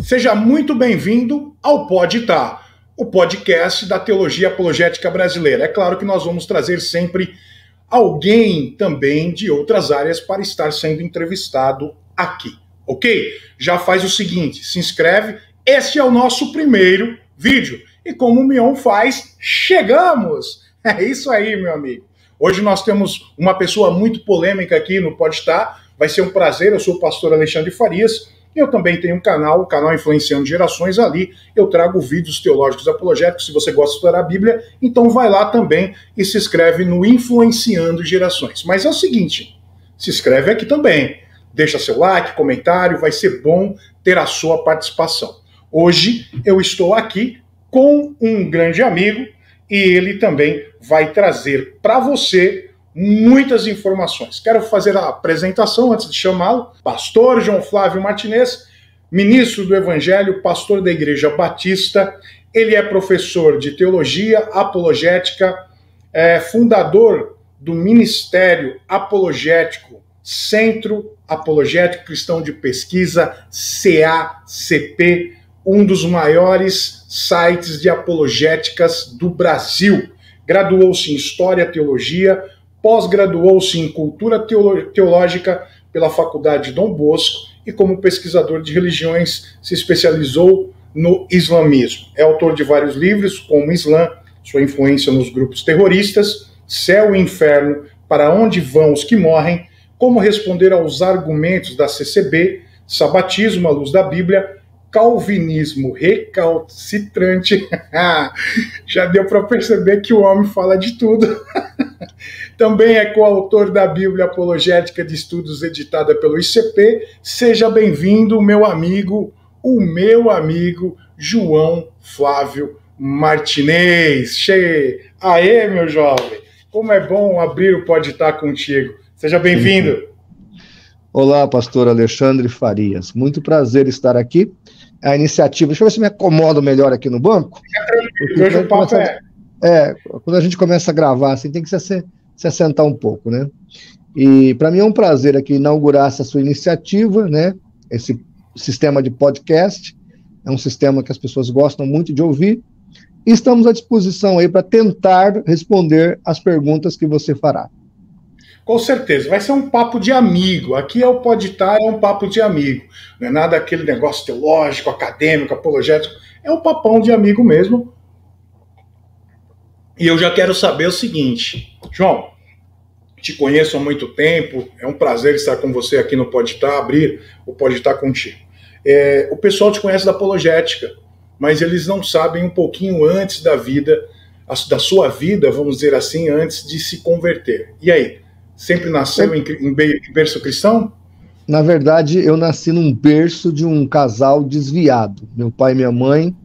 Seja muito bem-vindo ao Pode Tá, o podcast da teologia apologética brasileira. É claro que nós vamos trazer sempre alguém também de outras áreas para estar sendo entrevistado aqui, ok? Já faz o seguinte, se inscreve, este é o nosso primeiro vídeo. E como o Mion faz, chegamos! É isso aí, meu amigo. Hoje nós temos uma pessoa muito polêmica aqui no Pode Tá. Vai ser um prazer, eu sou o pastor Alexandre Farias. Eu também tenho um canal, o canal Influenciando Gerações. Ali eu trago vídeos teológicos apologéticos. Se você gosta de estudar a Bíblia, então vai lá também e se inscreve no Influenciando Gerações. Mas é o seguinte, se inscreve aqui também. Deixa seu like, comentário, vai ser bom ter a sua participação. Hoje eu estou aqui com um grande amigo e ele também vai trazer para você muitas informações. Quero fazer a apresentação antes de chamá-lo. Pastor João Flávio Martinez, ministro do Evangelho, pastor da Igreja Batista. Ele é professor de teologia apologética, fundador do Ministério Apologético, Centro Apologético Cristão de Pesquisa, CACP, um dos maiores sites de apologéticas do Brasil. Graduou-se em História e Teologia, pós-graduou-se em Cultura Teológica pela Faculdade Dom Bosco e, como pesquisador de religiões, se especializou no islamismo. É autor de vários livros, como Islã, sua influência nos grupos terroristas, Céu e Inferno, Para Onde Vão os que Morrem, Como Responder aos Argumentos da CCB, Sabatismo à Luz da Bíblia, Calvinismo Recalcitrante. Já deu para perceber que o homem fala de tudo. Também é coautor da Bíblia Apologética de Estudos, editada pelo ICP. Seja bem-vindo, meu amigo, o meu amigo João Flávio Martinez. Aê, meu jovem! Como é bom abrir o Pode Tá contigo. Seja bem-vindo. Olá, pastor Alexandre Farias. Muito prazer estar aqui. A iniciativa... Deixa eu ver se me acomodo melhor aqui no banco. Hoje o papo quando a gente começa a gravar, assim, tem que se assentar um pouco, né? E para mim é um prazer aqui inaugurar essa sua iniciativa, né? Esse sistema de podcast. É um sistema que as pessoas gostam muito de ouvir. E estamos à disposição aí para tentar responder as perguntas que você fará. Com certeza, vai ser um papo de amigo. Aqui é o Pode Tá, é um papo de amigo. Não é nada aquele negócio teológico, acadêmico, apologético. É um papão de amigo mesmo. E eu já quero saber o seguinte. João, te conheço há muito tempo. É um prazer estar com você aqui no Pode Tá, abrir o Pode Tá contigo. O pessoal te conhece da apologética, mas eles não sabem um pouquinho antes da vida, da sua vida, vamos dizer assim, antes de se converter. E aí? Sempre nasceu em berço cristão? Na verdade, eu nasci num berço de um casal desviado. Meu pai e minha mãe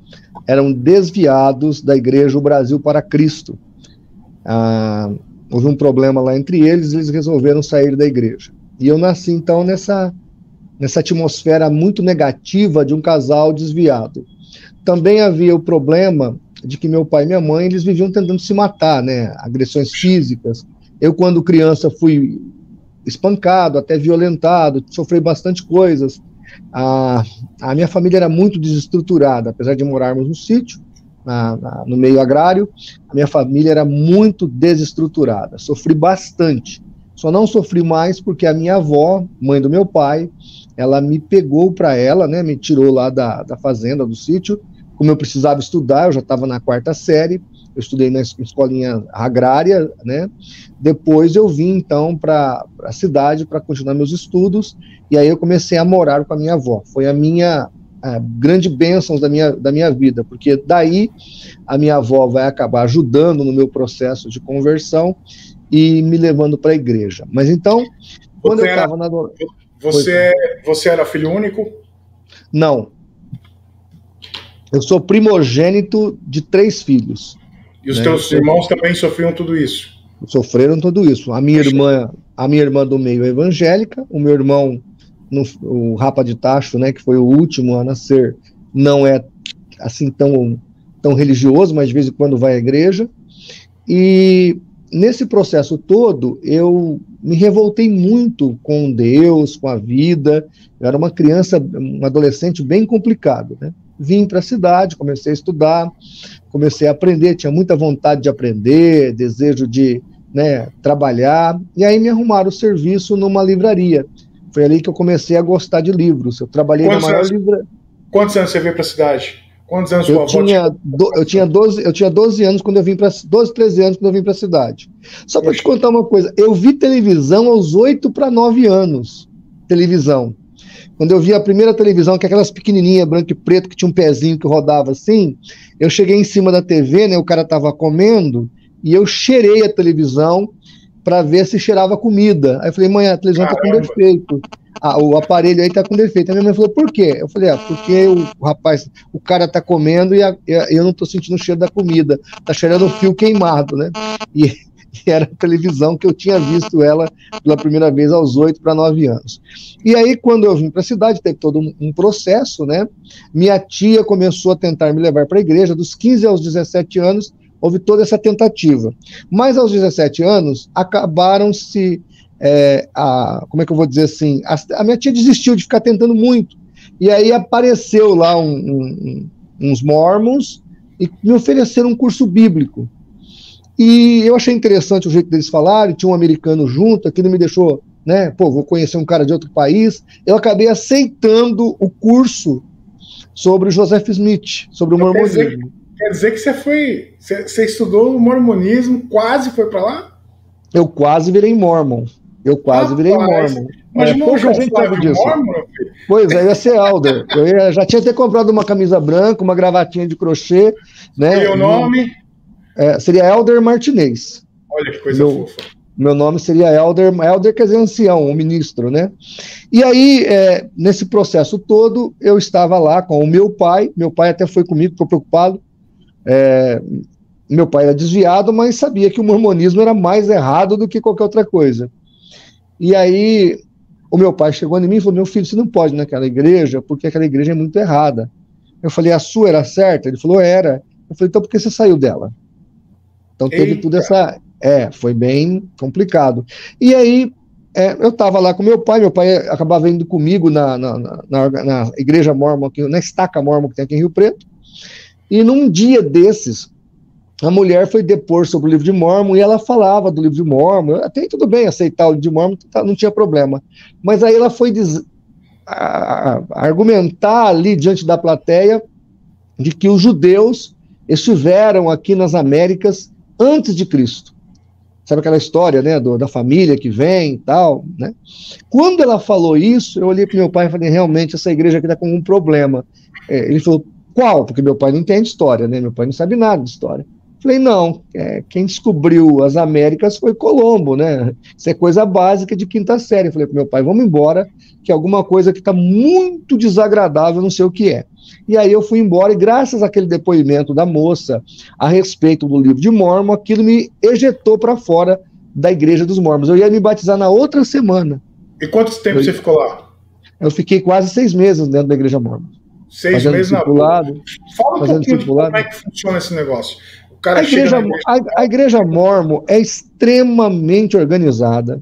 eram desviados da Igreja O Brasil para Cristo. Houve um problema lá entre eles, eles resolveram sair da igreja. E eu nasci, então, nessa atmosfera muito negativa de um casal desviado. Também havia o problema de que meu pai e minha mãe, eles viviam tentando se matar, né? Agressões físicas. Eu, quando criança, fui espancado, até violentado, sofri bastante coisas. A minha família era muito desestruturada, apesar de morarmos no sítio, no meio agrário, a minha família era muito desestruturada. Sofri bastante. Só não sofri mais porque a minha avó, mãe do meu pai, ela me pegou para ela, né, me tirou lá da fazenda, do sítio. Como eu precisava estudar, eu já estava na 4ª série, eu estudei na escolinha agrária, né? Depois eu vim, então, para a cidade para continuar meus estudos, e aí eu comecei a morar com a minha avó. Foi a grande bênção da minha vida, porque daí a minha avó vai acabar ajudando no meu processo de conversão e me levando para a igreja. Mas então, quando eu estava na... Você era filho único? Não. Eu sou primogênito de 3 filhos. E os teus irmãos também sofriam tudo isso? Sofreram tudo isso. A minha irmã do meio é evangélica, o meu irmão, o Rapa de Tacho, né, que foi o último a nascer, não é assim tão religioso, mas de vez em quando vai à igreja. E nesse processo todo, eu me revoltei muito com Deus, com a vida. Eu era uma criança, um adolescente bem complicado, né? Vim para a cidade, comecei a estudar, comecei a aprender, tinha muita vontade de aprender, desejo de, né, trabalhar, e aí me arrumaram o serviço numa livraria. Foi ali que eu comecei a gostar de livros. Eu trabalhei na maior livraria. Quantos anos você veio para a cidade? Quantos anos sua avó tinha? Eu tinha 12 anos quando eu vim para 12, 13 anos quando eu vim para a cidade. Só para te contar uma coisa, eu vi televisão aos 8 para 9 anos. Televisão. Quando eu vi a primeira televisão, que é aquelas pequenininhas, branco e preto, que tinha um pezinho que rodava assim, eu cheguei em cima da TV, né, o cara estava comendo, e eu cheirei a televisão para ver se cheirava comida. Aí eu falei, mãe, a televisão está com defeito. O aparelho aí está com defeito. A minha mãe falou, por quê? Eu falei, porque o cara está comendo e eu não estou sentindo o cheiro da comida. Está cheirando o fio queimado, né? E era a televisão que eu tinha visto ela pela primeira vez aos 8 para 9 anos. E aí, quando eu vim para a cidade, teve todo um processo, né? Minha tia começou a tentar me levar para a igreja. Dos 15 aos 17 anos, houve toda essa tentativa. Mas aos 17 anos, acabaram-se... como é que eu vou dizer assim? A minha tia desistiu de ficar tentando muito. E aí apareceu lá uns mormons e me ofereceram um curso bíblico. E eu achei interessante o jeito deles falarem, tinha um americano junto, aquilo me deixou, né, vou conhecer um cara de outro país. Eu acabei aceitando o curso sobre o Joseph Smith, sobre o mormonismo. Quer dizer que você estudou o mormonismo, quase foi para lá? Eu quase virei mormon. Virei mormon. Mas pouca gente sabe disso. Mormon, pois é, eu ia ser elder. Já tinha até comprado uma camisa branca, uma gravatinha de crochê, né? E o nome? Seria Elder Martinez. Olha que coisa fofa. Meu nome seria Elder quer dizer ancião, um ministro, né? E aí, nesse processo todo, eu estava lá com o meu pai até foi comigo, ficou preocupado. Meu pai era desviado, mas sabia que o mormonismo era mais errado do que qualquer outra coisa. E aí, o meu pai chegou em mim e falou, meu filho, você não pode ir naquela igreja, porque aquela igreja é muito errada. Eu falei, a sua era certa? Ele falou, era. Eu falei, então por que você saiu dela? Então teve tudo essa... foi bem complicado. E aí, eu estava lá com meu pai acabava indo comigo na igreja mormon, na estaca mormon que tem aqui em Rio Preto, e num dia desses, a mulher foi depor sobre o livro de Mormon e ela falava do livro de Mormon. Até tudo bem aceitar o livro de Mormon, não tinha problema. Mas aí ela foi argumentar ali diante da plateia de que os judeus estiveram aqui nas Américas antes de Cristo. Sabe aquela história, né, da família que vem e tal, né? Quando ela falou isso, eu olhei para meu pai e falei, realmente, essa igreja aqui está com um problema. Ele falou, qual? Porque meu pai não entende história, né? Meu pai não sabe nada de história. Falei, não, quem descobriu as Américas foi Colombo, né? Isso é coisa básica de quinta série. Falei para meu pai, vamos embora, que é alguma coisa que está muito desagradável, não sei o que é. E aí eu fui embora, e graças àquele depoimento da moça a respeito do livro de Mormon, aquilo me ejetou para fora da igreja dos Mormons. Eu ia me batizar na outra semana. E quanto tempo você ficou lá? Eu fiquei quase 6 meses dentro da igreja Mormon. 6 meses na rua. Fala um pouquinho de como é que funciona esse negócio. A igreja Mormon é extremamente organizada,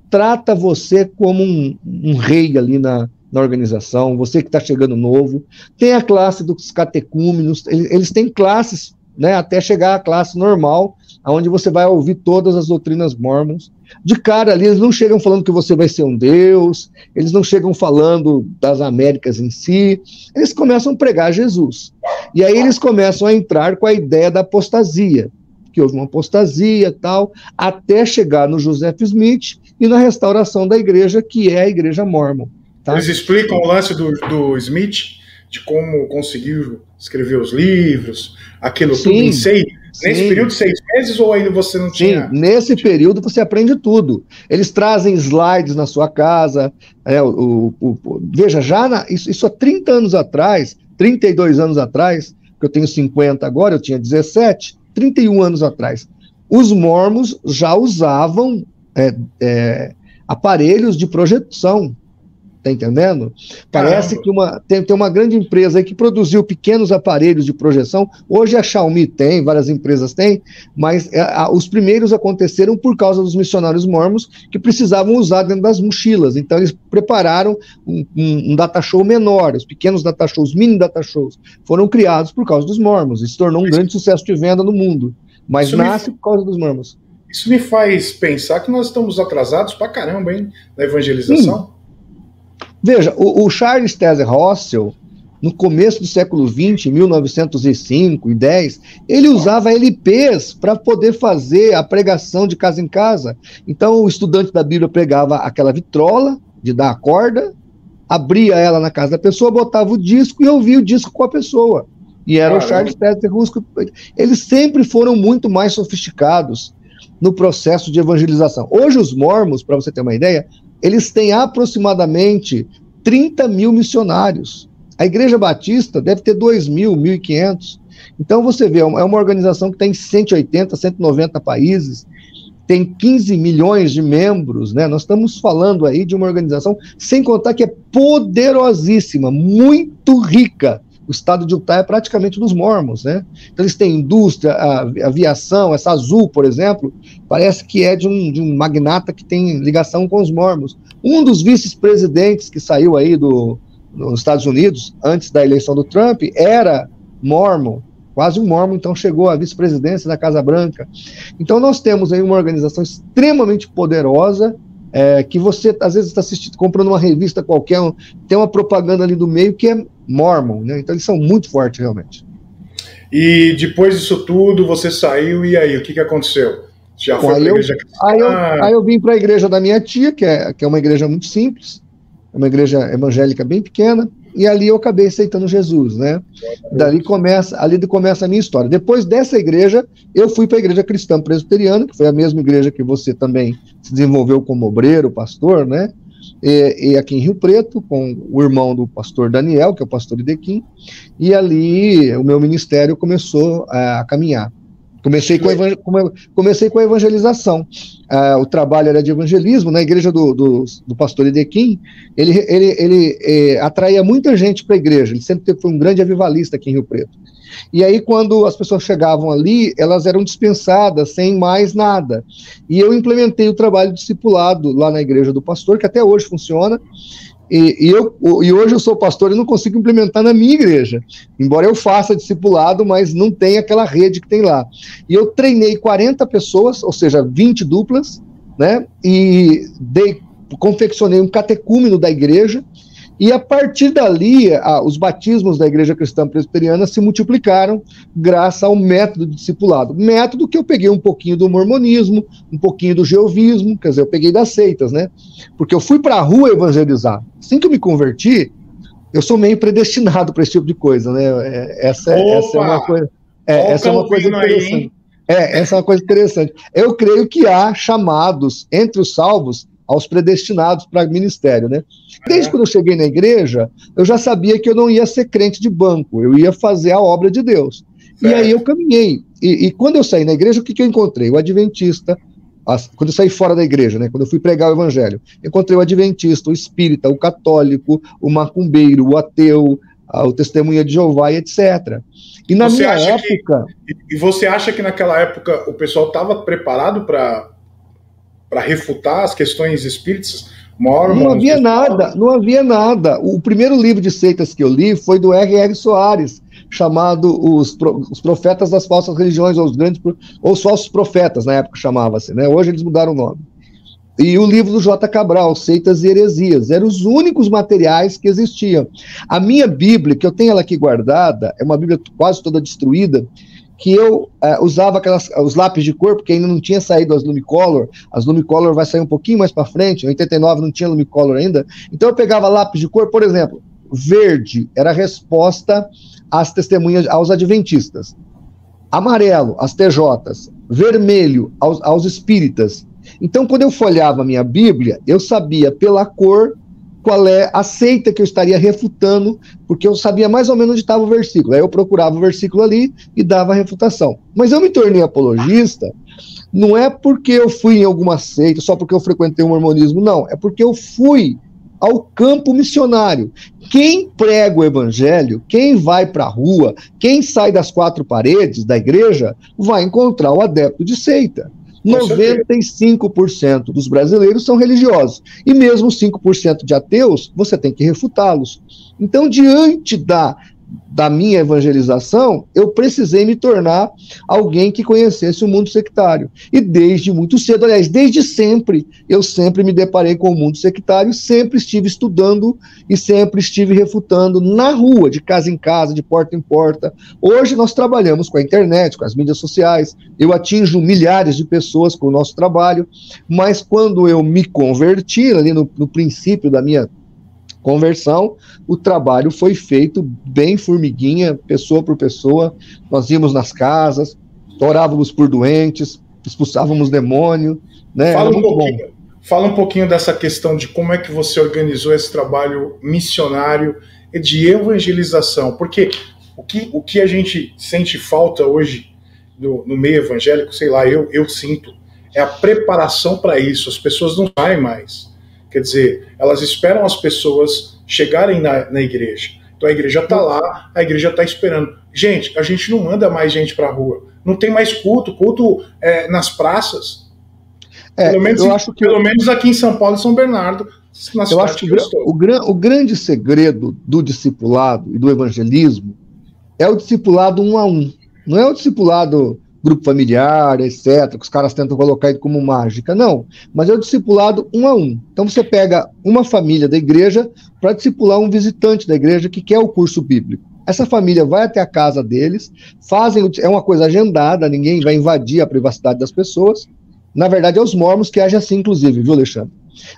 trata você como um rei ali na organização, você que está chegando novo. Tem a classe dos catecúmenos, eles têm classes, né, até chegar à classe normal, onde você vai ouvir todas as doutrinas mormons. De cara ali, eles não chegam falando que você vai ser um deus, eles não chegam falando das Américas em si, eles começam a pregar Jesus. E aí eles começam a entrar com a ideia da apostasia, que houve uma apostasia e tal, até chegar no Joseph Smith e na restauração da igreja, que é a igreja Mormon. Tá? Eles explicam o lance do Smith, de como conseguiu escrever os livros, aquilo tudo em 6 nesse período de 6 meses, ou ainda você não tinha? Sim, nesse período você aprende tudo. Eles trazem slides na sua casa. Veja, isso há 30 anos atrás, 32 anos atrás, que eu tenho 50 agora, eu tinha 17, 31 anos atrás, os mormons já usavam aparelhos de projeção. Tá entendendo? Parece que tem uma grande empresa aí que produziu pequenos aparelhos de projeção. Hoje a Xiaomi tem, várias empresas têm, mas os primeiros aconteceram por causa dos missionários mormons que precisavam usar dentro das mochilas. Então eles prepararam um data show menor, os pequenos data shows, mini data shows, foram criados por causa dos mormons e se tornou um grande sucesso de venda no mundo. Mas nasce por causa dos mormons. Isso me faz pensar que nós estamos atrasados pra caramba, hein, na evangelização. Veja, o Charles Taze Russell, no começo do século XX, 1905 e 10, ele usava LPs para poder fazer a pregação de casa em casa. Então o estudante da Bíblia pegava aquela vitrola de dar a corda, abria ela na casa da pessoa, botava o disco e ouvia o disco com a pessoa. E era o Charles Taze Russell. Eles sempre foram muito mais sofisticados no processo de evangelização. Hoje os mormons, para você ter uma ideia, eles têm aproximadamente 30 mil missionários. A Igreja Batista deve ter 2.000, 1.500. Então você vê, é uma organização que tem 180, 190 países, tem 15 milhões de membros, né? Nós estamos falando aí de uma organização, sem contar que é poderosíssima, muito rica. O estado de Utah é praticamente dos mormons, né? Então eles têm indústria, aviação, essa Azul, por exemplo, parece que é de um magnata que tem ligação com os mormons. Um dos vice-presidentes que saiu aí nos Estados Unidos, antes da eleição do Trump, era mormon, quase um mormon, então chegou à vice-presidência da Casa Branca. Então nós temos aí uma organização extremamente poderosa, que você às vezes está comprando uma revista qualquer, tem uma propaganda ali do meio que é mormon, né? Então eles são muito fortes realmente. E depois disso tudo, você saiu e aí, o que aconteceu? Já foi para a igreja cristã? Aí eu vim para a igreja da minha tia, que é uma igreja muito simples, é uma igreja evangélica bem pequena, e ali eu acabei aceitando Jesus, né? Ali começa a minha história. Depois dessa igreja, eu fui para a igreja cristã presbiteriana, que foi a mesma igreja que você também se desenvolveu como obreiro, pastor, né? E aqui em Rio Preto, com o irmão do pastor Daniel, que é o pastor Idequim, e ali o meu ministério começou a caminhar. Comecei com a evangelização. O trabalho era de evangelismo. Na igreja do pastor Idequim, ele atraía muita gente para a igreja. Ele sempre foi um grande avivalista aqui em Rio Preto. E aí, quando as pessoas chegavam ali, elas eram dispensadas sem mais nada. E eu implementei o trabalho discipulado lá na igreja do pastor, que até hoje funciona. E hoje eu sou pastor e não consigo implementar na minha igreja, embora eu faça discipulado, mas não tem aquela rede que tem lá. E eu treinei 40 pessoas, ou seja, 20 duplas, né? E confeccionei um catecúmeno da igreja, e a partir dali, os batismos da Igreja Cristã Presbiteriana se multiplicaram graças ao método de discipulado. Método que eu peguei um pouquinho do mormonismo, um pouquinho do jeovismo, quer dizer, eu peguei das seitas, né? Porque eu fui para a rua evangelizar. Assim que eu me converti, eu sou meio predestinado para esse tipo de coisa, né? Essa é uma coisa interessante. Essa é uma coisa interessante. Eu creio que há chamados entre os salvos aos predestinados para ministério, né? Desde quando eu cheguei na igreja, eu já sabia que eu não ia ser crente de banco, eu ia fazer a obra de Deus. E aí eu caminhei. E quando eu saí na igreja, o que eu encontrei? O adventista, quando eu saí fora da igreja, né? Quando eu fui pregar o evangelho, encontrei o adventista, o espírita, o católico, o macumbeiro, o ateu, o testemunha de Jeová, etc. E na minha época... E você acha que naquela época o pessoal estava preparado para refutar as questões espíritas? Não havia nada. O primeiro livro de seitas que eu li foi do R.R. Soares, chamado Os Profetas das Falsas Religiões, ou os Falsos Profetas, na época chamava-se, né? Hoje eles mudaram o nome. E o livro do J. Cabral, Seitas e Heresias, eram os únicos materiais que existiam. A minha Bíblia, que eu tenho ela aqui guardada, é uma Bíblia quase toda destruída, que eu usava os lápis de cor, porque ainda não tinha saído as Lumicolor. As Lumicolor vai sair um pouquinho mais para frente, em 89 não tinha Lumicolor ainda. Então eu pegava lápis de cor, por exemplo, verde era a resposta às testemunhas, aos adventistas. Amarelo, às TJs. Vermelho, aos espíritas. Então quando eu folhava a minha Bíblia, eu sabia pela cor qual é a seita que eu estaria refutando, porque eu sabia mais ou menos onde estava o versículo. Aí eu procurava o versículo ali e dava a refutação. Mas eu me tornei apologista, não é porque eu fui em alguma seita, só porque eu frequentei o mormonismo, não. É porque eu fui ao campo missionário. Quem prega o evangelho, quem vai para a rua, quem sai das quatro paredes da igreja, vai encontrar o adepto de seita. 95% dos brasileiros são religiosos. E mesmo 5% de ateus, você tem que refutá-los. Então, diante da minha evangelização, eu precisei me tornar alguém que conhecesse o mundo sectário. E desde muito cedo, aliás, desde sempre, eu sempre me deparei com o mundo sectário, sempre estive estudando e sempre estive refutando na rua, de casa em casa, de porta em porta. Hoje nós trabalhamos com a internet, com as mídias sociais, eu atinjo milhares de pessoas com o nosso trabalho, mas quando eu me converti, ali no princípio da minha conversão, o trabalho foi feito bem formiguinha, pessoa por pessoa. Nós íamos nas casas, orávamos por doentes, expulsávamos demônio, né? Fala um pouquinho dessa questão de como é que você organizou esse trabalho missionário e de evangelização, porque o que a gente sente falta hoje no meio evangélico, sei lá, eu sinto, é a preparação para isso. As pessoas não saem mais. Quer dizer, elas esperam as pessoas chegarem na igreja. Então a igreja está lá, a igreja está esperando. Gente, a gente não manda mais gente para a rua. Não tem mais culto nas praças. Pelo menos aqui em São Paulo e São Bernardo, na cidade eu acho que o grande segredo do discipulado e do evangelismo é o discipulado 1 a 1. Não é o discipulado grupo familiar, etc., que os caras tentam colocar ele como mágica, não, mas é o discipulado 1 a 1. Então você pega uma família da igreja para discipular um visitante da igreja que quer o curso bíblico. Essa família vai até a casa deles, é uma coisa agendada, ninguém vai invadir a privacidade das pessoas. Na verdade, é os mormons que agem assim, inclusive, viu, Alexandre?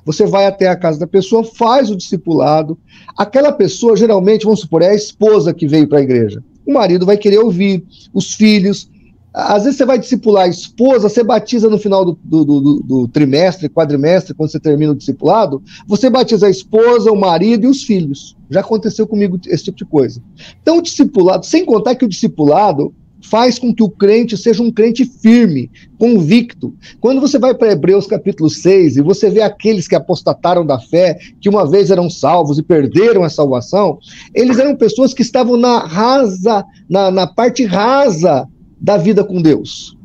Você vai até a casa da pessoa, faz o discipulado, aquela pessoa, geralmente, vamos supor, é a esposa que veio para a igreja. O marido vai querer ouvir, os filhos. Às vezes você vai discipular a esposa, você batiza no final do trimestre, quadrimestre, quando você termina o discipulado, você batiza a esposa, o marido e os filhos. Já aconteceu comigo esse tipo de coisa. Então o discipulado, sem contar que o discipulado faz com que o crente seja um crente firme, convicto. Quando você vai para Hebreus capítulo 6 e você vê aqueles que apostataram da fé, que uma vez eram salvos e perderam a salvação, eles eram pessoas que estavam na parte rasa da vida com Deus.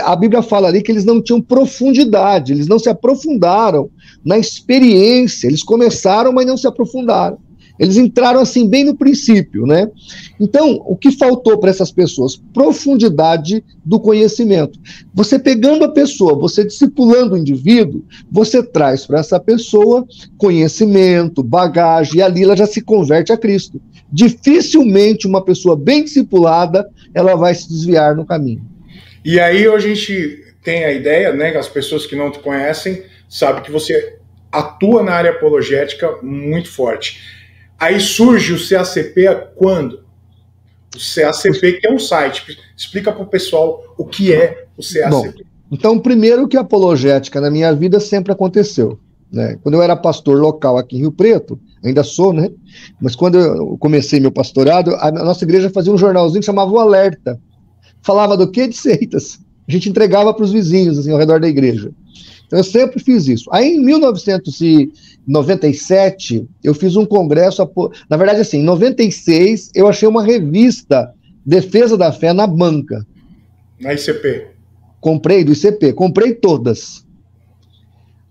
A Bíblia fala ali que eles não tinham profundidade, eles não se aprofundaram na experiência, eles começaram, mas não se aprofundaram. Eles entraram assim bem no princípio, né? Então, o que faltou para essas pessoas? Profundidade do conhecimento. Você pegando a pessoa, você discipulando o indivíduo, você traz para essa pessoa conhecimento, bagagem, e ali ela já se converte a Cristo. Dificilmente uma pessoa bem discipulada, ela vai se desviar no caminho. E aí a gente tem a ideia, né, que as pessoas que não te conhecem sabem que você atua na área apologética muito forte. Aí surge o CACP quando? O CACP, que é um site. Explica para o pessoal o que é o CACP. Bom, então, primeiro que a apologética na minha vida sempre aconteceu, né? Quando eu era pastor local aqui em Rio Preto, ainda sou, né? Mas quando eu comecei meu pastorado, a nossa igreja fazia um jornalzinho que chamava O Alerta. Falava do quê? De seitas. A gente entregava para os vizinhos, assim, ao redor da igreja. Então eu sempre fiz isso. Aí em 1997, eu fiz um congresso, na verdade assim, em 96, eu achei uma revista Defesa da Fé na banca. Na ICP. Comprei, do ICP, comprei todas.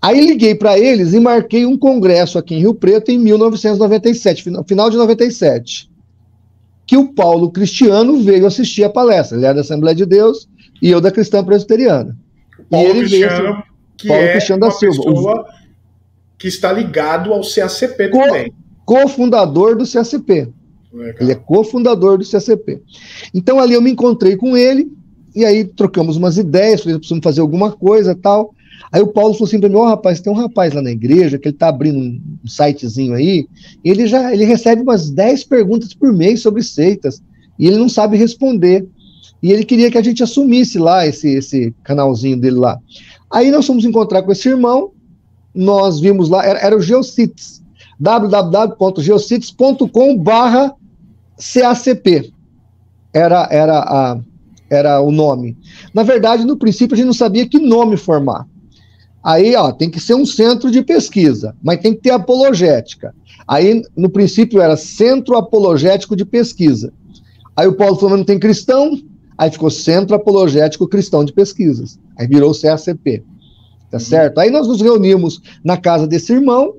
Aí liguei para eles e marquei um congresso aqui em Rio Preto em 1997, final de 97, que o Paulo Cristiano veio assistir a palestra. Ele era da Assembleia de Deus e eu da Cristã Presbiteriana. O Paulo Cristiano, Cristiano da Silva, pessoa que está ligado ao CACP também. Cofundador do CACP. Legal. Ele é cofundador do CACP. Então ali eu me encontrei com ele e aí trocamos umas ideias, falei, precisamos fazer alguma coisa e tal. Aí o Paulo falou assim para mim, rapaz, tem um rapaz lá na igreja que ele tá abrindo um sitezinho aí, e ele recebe umas 10 perguntas por mês sobre seitas, e ele não sabe responder. E ele queria que a gente assumisse lá esse canalzinho dele lá. Aí nós fomos encontrar com esse irmão, nós vimos lá, era o Geocities, www.geocities.com/CACP, era o nome. Na verdade, no princípio, a gente não sabia que nome formar. Aí, ó, tem que ser um centro de pesquisa, mas tem que ter apologética. Aí, no princípio, era Centro Apologético de Pesquisa. Aí o Paulo falou, mas não tem cristão? Aí ficou Centro Apologético Cristão de Pesquisas. Aí virou o CACP, tá certo? Aí nós nos reunimos na casa desse irmão,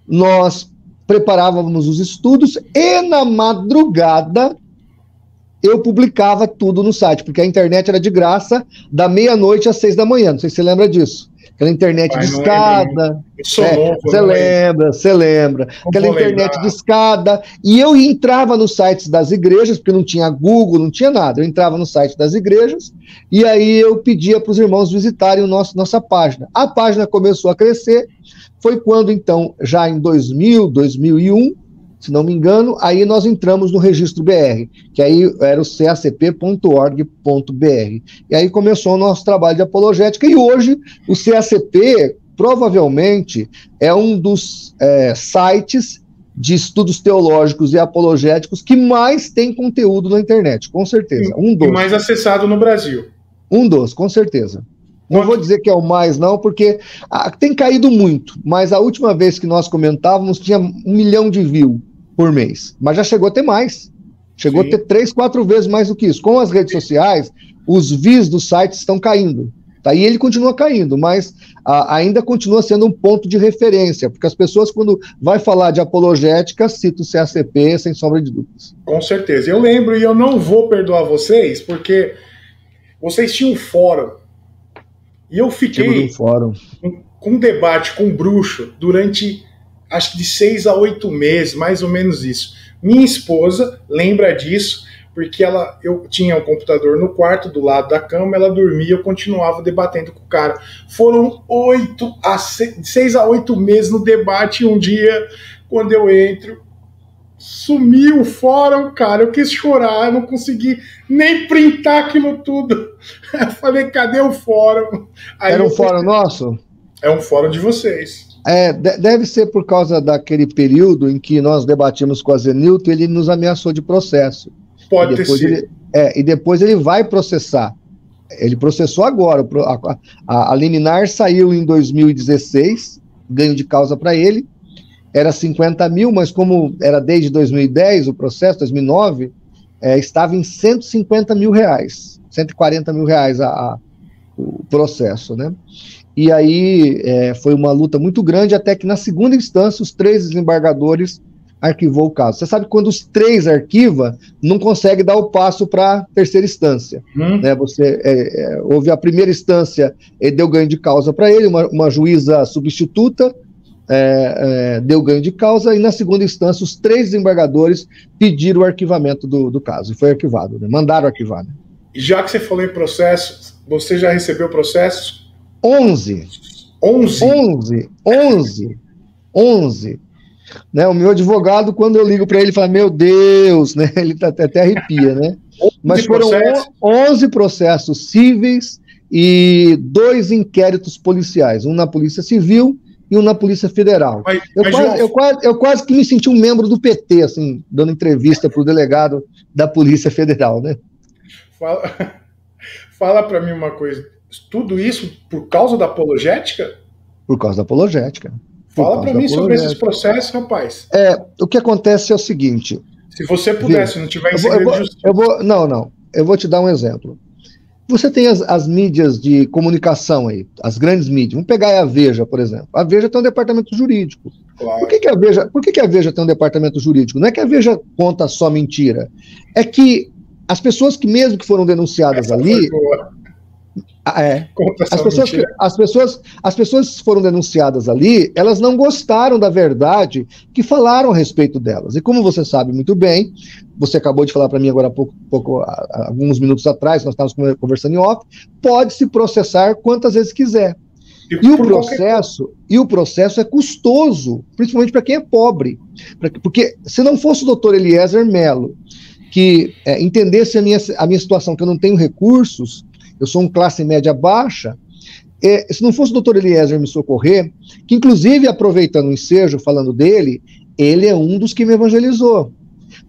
nós preparávamos os estudos e na madrugada eu publicava tudo no site, porque a internet era de graça da meia-noite às 6 da manhã, não sei se você lembra disso. Aquela internet de escada. Você lembra. Aquela internet de escada. E eu entrava nos sites das igrejas, porque não tinha Google, não tinha nada. Eu entrava no site das igrejas e aí eu pedia para os irmãos visitarem nossa página. A página começou a crescer. Foi quando, então, já em 2000, 2001, se não me engano, aí nós entramos no registro BR, que aí era o cacp.org.br. E aí começou o nosso trabalho de apologética, e hoje o CACP provavelmente é um dos sites de estudos teológicos e apologéticos que mais tem conteúdo na internet, com certeza. E mais acessado no Brasil. Com certeza. Não vou dizer que é o mais, não, porque tem caído muito, mas a última vez que nós comentávamos tinha 1 milhão de views por mês, mas já chegou a ter mais. Chegou a ter 3, 4 vezes mais do que isso. Com as redes sociais, os views do site estão caindo. Tá? E ele continua caindo, mas ainda continua sendo um ponto de referência, porque as pessoas, quando vai falar de apologética, citam o CACP sem sombra de dúvidas. Com certeza. Eu lembro, e eu não vou perdoar vocês, porque vocês tinham um fórum. E eu fiquei com um debate com o Bruxo durante, acho que de 6 a 8 meses, mais ou menos isso. Minha esposa lembra disso, porque eu tinha um computador no quarto, do lado da cama, ela dormia, eu continuava debatendo com o cara. Foram 6 a 8 meses no debate, e um dia, quando eu entro, sumiu o fórum, cara, eu quis chorar, eu não consegui nem printar aquilo tudo. Eu falei, cadê o fórum? Aí era um fórum nosso? É um fórum de vocês. Deve ser por causa daquele período em que nós debatimos com a Zenilton, ele nos ameaçou de processo. Pode ter sido. E depois ele vai processar. Ele processou agora. A liminar saiu em 2016, ganho de causa para ele. Era 50 mil, mas como era desde 2010 o processo, 2009, estava em 150 mil reais, 140 mil reais o processo, né? E aí foi uma luta muito grande, até que na segunda instância os 3 desembargadores arquivou o caso. Você sabe que quando os 3 arquiva, não consegue dar o passo para a terceira instância. Né? Houve a primeira instância, deu ganho de causa para ele, uma juíza substituta, deu ganho de causa, e na segunda instância os 3 desembargadores pediram o arquivamento do caso, e foi arquivado, né? Mandaram arquivar. Né? E já que você falou em processos, você já recebeu processos? 11. Né? O meu advogado, quando eu ligo para ele, fala, meu Deus, né? Ele até arrepia, né? Mas foram 11 processos cíveis e 2 inquéritos policiais, um na Polícia Civil e um na Polícia Federal. Eu quase que me senti um membro do PT, assim, dando entrevista para o delegado da Polícia Federal, né? Fala para mim uma coisa, tudo isso por causa da apologética? Por causa da apologética. Fala para mim sobre esses processos, rapaz. O que acontece é o seguinte... Se você pudesse, não tiver em segredo de justiça... eu vou te dar um exemplo. Você tem as mídias de comunicação aí, as grandes mídias. Vamos pegar a Veja, por exemplo. A Veja tem um departamento jurídico. Claro. Por que a Veja tem um departamento jurídico? Não é que a Veja conta só mentira. É que as pessoas que mesmo que foram denunciadas ali... As pessoas que foram denunciadas ali, elas não gostaram da verdade que falaram a respeito delas. E como você sabe muito bem, você acabou de falar para mim agora há alguns minutos atrás, nós estávamos conversando em off, pode se processar quantas vezes quiser. E o processo é custoso, principalmente para quem é pobre. Porque se não fosse o doutor Eliezer Mello, que entendesse a minha situação, que eu não tenho recursos, eu sou um classe média baixa, se não fosse o doutor Eliezer me socorrer, que inclusive, aproveitando o ensejo, falando dele, ele é um dos que me evangelizou.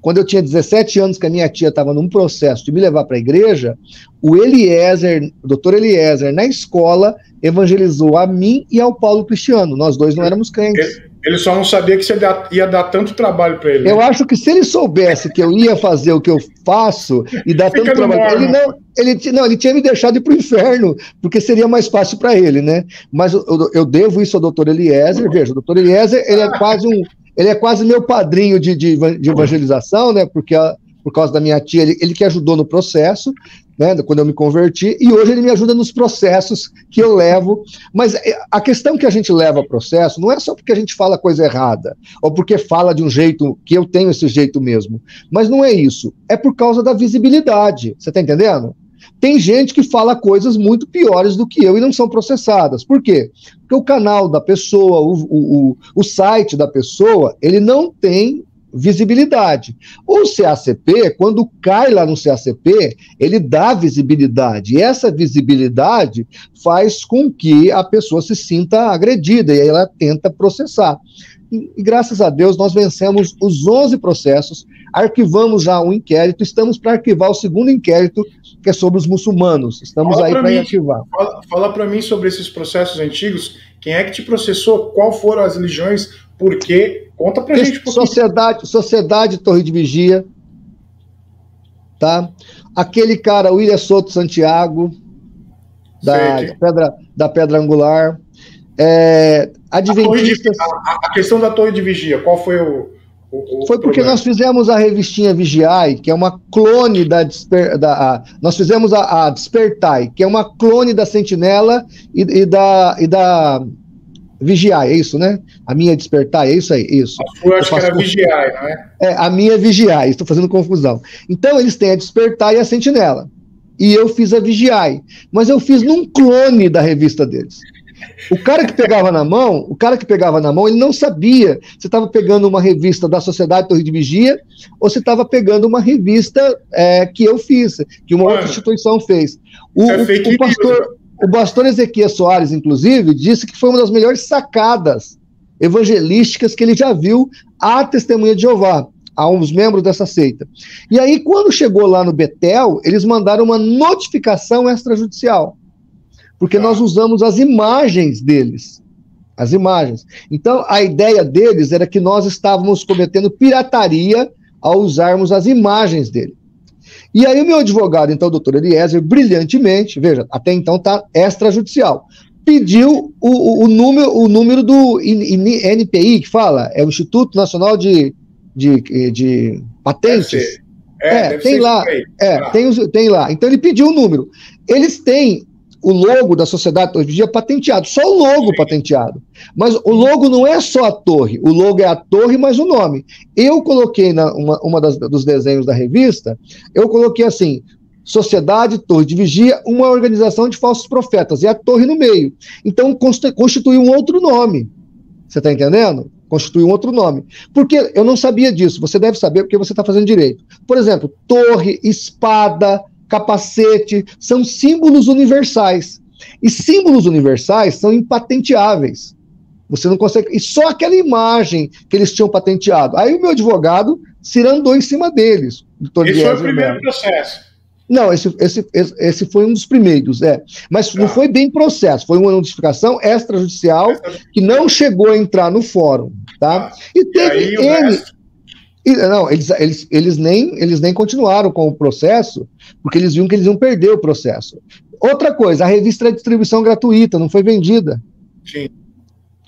quando eu tinha 17 anos, que a minha tia estava num processo de me levar para a igreja, o Eliezer, o doutor Eliezer, na escola, evangelizou a mim e ao Paulo Cristiano. Nós dois não éramos crentes. Ele só não sabia que você ia dar tanto trabalho para ele. Né? Eu acho que se ele soubesse que eu ia fazer o que eu faço e dar tanto trabalho, ele tinha me deixado ir para o inferno, porque seria mais fácil para ele, né? Mas eu devo isso ao doutor Eliezer. Veja, o doutor Eliezer, ele é quase meu padrinho de evangelização, né? Porque por causa da minha tia, ele que ajudou no processo, né, quando eu me converti, e hoje ele me ajuda nos processos que eu levo. Mas a questão que a gente leva processo não é só porque a gente fala coisa errada, ou porque fala de um jeito que eu tenho esse jeito mesmo, mas não é isso, é por causa da visibilidade, você tá entendendo? Tem gente que fala coisas muito piores do que eu e não são processadas. Por quê? Porque o canal da pessoa, o site da pessoa, ele não tem visibilidade. O CACP, quando cai lá no CACP, ele dá visibilidade. E essa visibilidade faz com que a pessoa se sinta agredida e aí ela tenta processar. E graças a Deus nós vencemos os 11 processos, arquivamos já um inquérito, estamos para arquivar o segundo inquérito, que é sobre os muçulmanos. Estamos aí para arquivar. Fala para mim sobre esses processos antigos. Quem é que te processou? Qual foram as religiões? Por quê? Conta pra gente um pouquinho. Sociedade Torre de Vigia, tá? Aquele cara, William Souto Santiago, da Pedra Angular, Adventistas... A questão da Torre de Vigia, qual foi o foi porque nós fizemos a revistinha Vigiai, que é uma clone nós fizemos a Despertai, que é uma clone da Sentinela e da Vigiai, é isso, né? A minha Despertai, é isso aí, isso. Eu acho que era Vigiai, não é? A minha é Vigiai, estou fazendo confusão. Então, eles têm a Despertai e a Sentinela. E eu fiz a Vigiai. Mas eu fiz num clone da revista deles. O cara que pegava na mão, ele não sabia se estava pegando uma revista da Sociedade Torre de Vigia ou se estava pegando uma revista que eu fiz, que uma outra instituição fez. O pastor Ezequias Soares, inclusive, disse que foi uma das melhores sacadas evangelísticas que ele já viu à Testemunha de Jeová, a uns membros dessa seita. E aí, quando chegou lá no Betel, eles mandaram uma notificação extrajudicial, porque nós usamos as imagens deles. As imagens. Então, a ideia deles era que nós estávamos cometendo pirataria ao usarmos as imagens dele. E aí o meu advogado, então, o doutor Eliezer, brilhantemente, veja, até então está extrajudicial, pediu o número do INPI, que fala, é o Instituto Nacional de Patentes. Tem lá. Tem lá. Então ele pediu o número. Eles têm o logo da Sociedade Torre de Vigia patenteado, só o logo patenteado. Mas o logo não é só a torre, o logo é a torre mais o nome. Eu coloquei dos desenhos da revista, eu coloquei assim, Sociedade Torre de Vigia, uma organização de falsos profetas, e a torre no meio. Então constitui um outro nome. Você está entendendo? Constitui um outro nome. Porque eu não sabia disso, você deve saber porque você está fazendo direito. Por exemplo, torre, espada, capacete, são símbolos universais. E símbolos universais são impatenteáveis. Você não consegue... E só aquela imagem que eles tinham patenteado. Aí o meu advogado se andou em cima deles. Esse foi o primeiro processo. Não, esse foi um dos primeiros, Mas não foi bem processo, foi uma notificação extrajudicial que não chegou a entrar no fórum, tá? E teve Não, eles nem continuaram com o processo, porque eles viam que eles iam perder o processo. Outra coisa, a revista é distribuição gratuita, não foi vendida. Sim.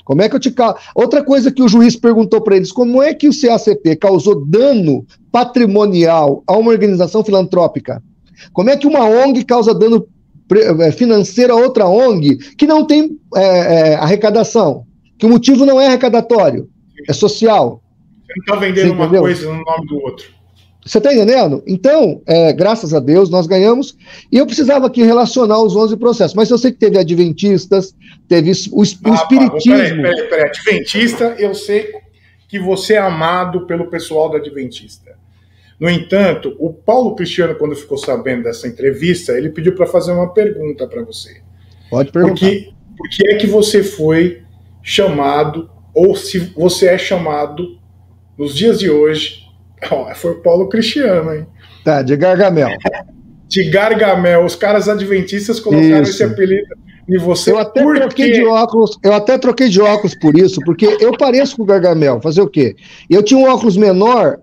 Como é que Outra coisa que o juiz perguntou para eles, como é que o CACP causou dano patrimonial a uma organização filantrópica? Como é que uma ONG causa dano financeiro a outra ONG que não tem arrecadação? Que o motivo não é arrecadatório, é social. Você não está vendendo uma coisa no nome do outro. Você está entendendo? Então, graças a Deus, nós ganhamos. E eu precisava aqui relacionar os 11 processos. Mas eu sei que teve adventistas, teve o espiritismo. Peraí. Adventista, eu sei que você é amado pelo pessoal da Adventista. No entanto, o Paulo Cristiano, quando ficou sabendo dessa entrevista, ele pediu para fazer uma pergunta para você. Pode perguntar. Por que é que você foi chamado, ou se você é chamado, nos dias de hoje, Foi o Paulo Cristiano, hein? Tá, de Gargamel. De Gargamel. Os caras adventistas colocaram esse apelido em você. Eu até troquei de óculos por isso, porque eu pareço com o Gargamel. Fazer o quê? Eu tinha um óculos menor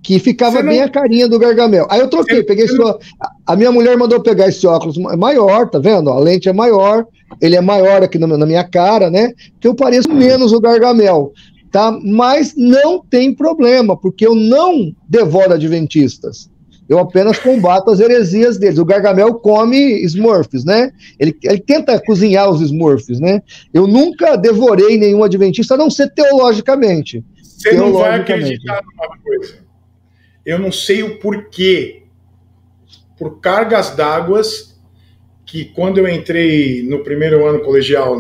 que ficava bem a carinha do Gargamel. Aí eu troquei, a minha mulher mandou pegar esse óculos maior, tá vendo? A lente é maior, ele é maior aqui na minha cara, né? Que eu pareço menos o Gargamel, tá? Mas não tem problema, porque eu não devoro adventistas. Eu apenas combato as heresias deles. O Gargamel come Smurfs, né? Ele tenta cozinhar os Smurfs, né? Eu nunca devorei nenhum adventista, a não ser teologicamente. Você não vai acreditar numa coisa. Eu não sei o porquê. Por cargas d'água, que quando eu entrei no primeiro ano colegial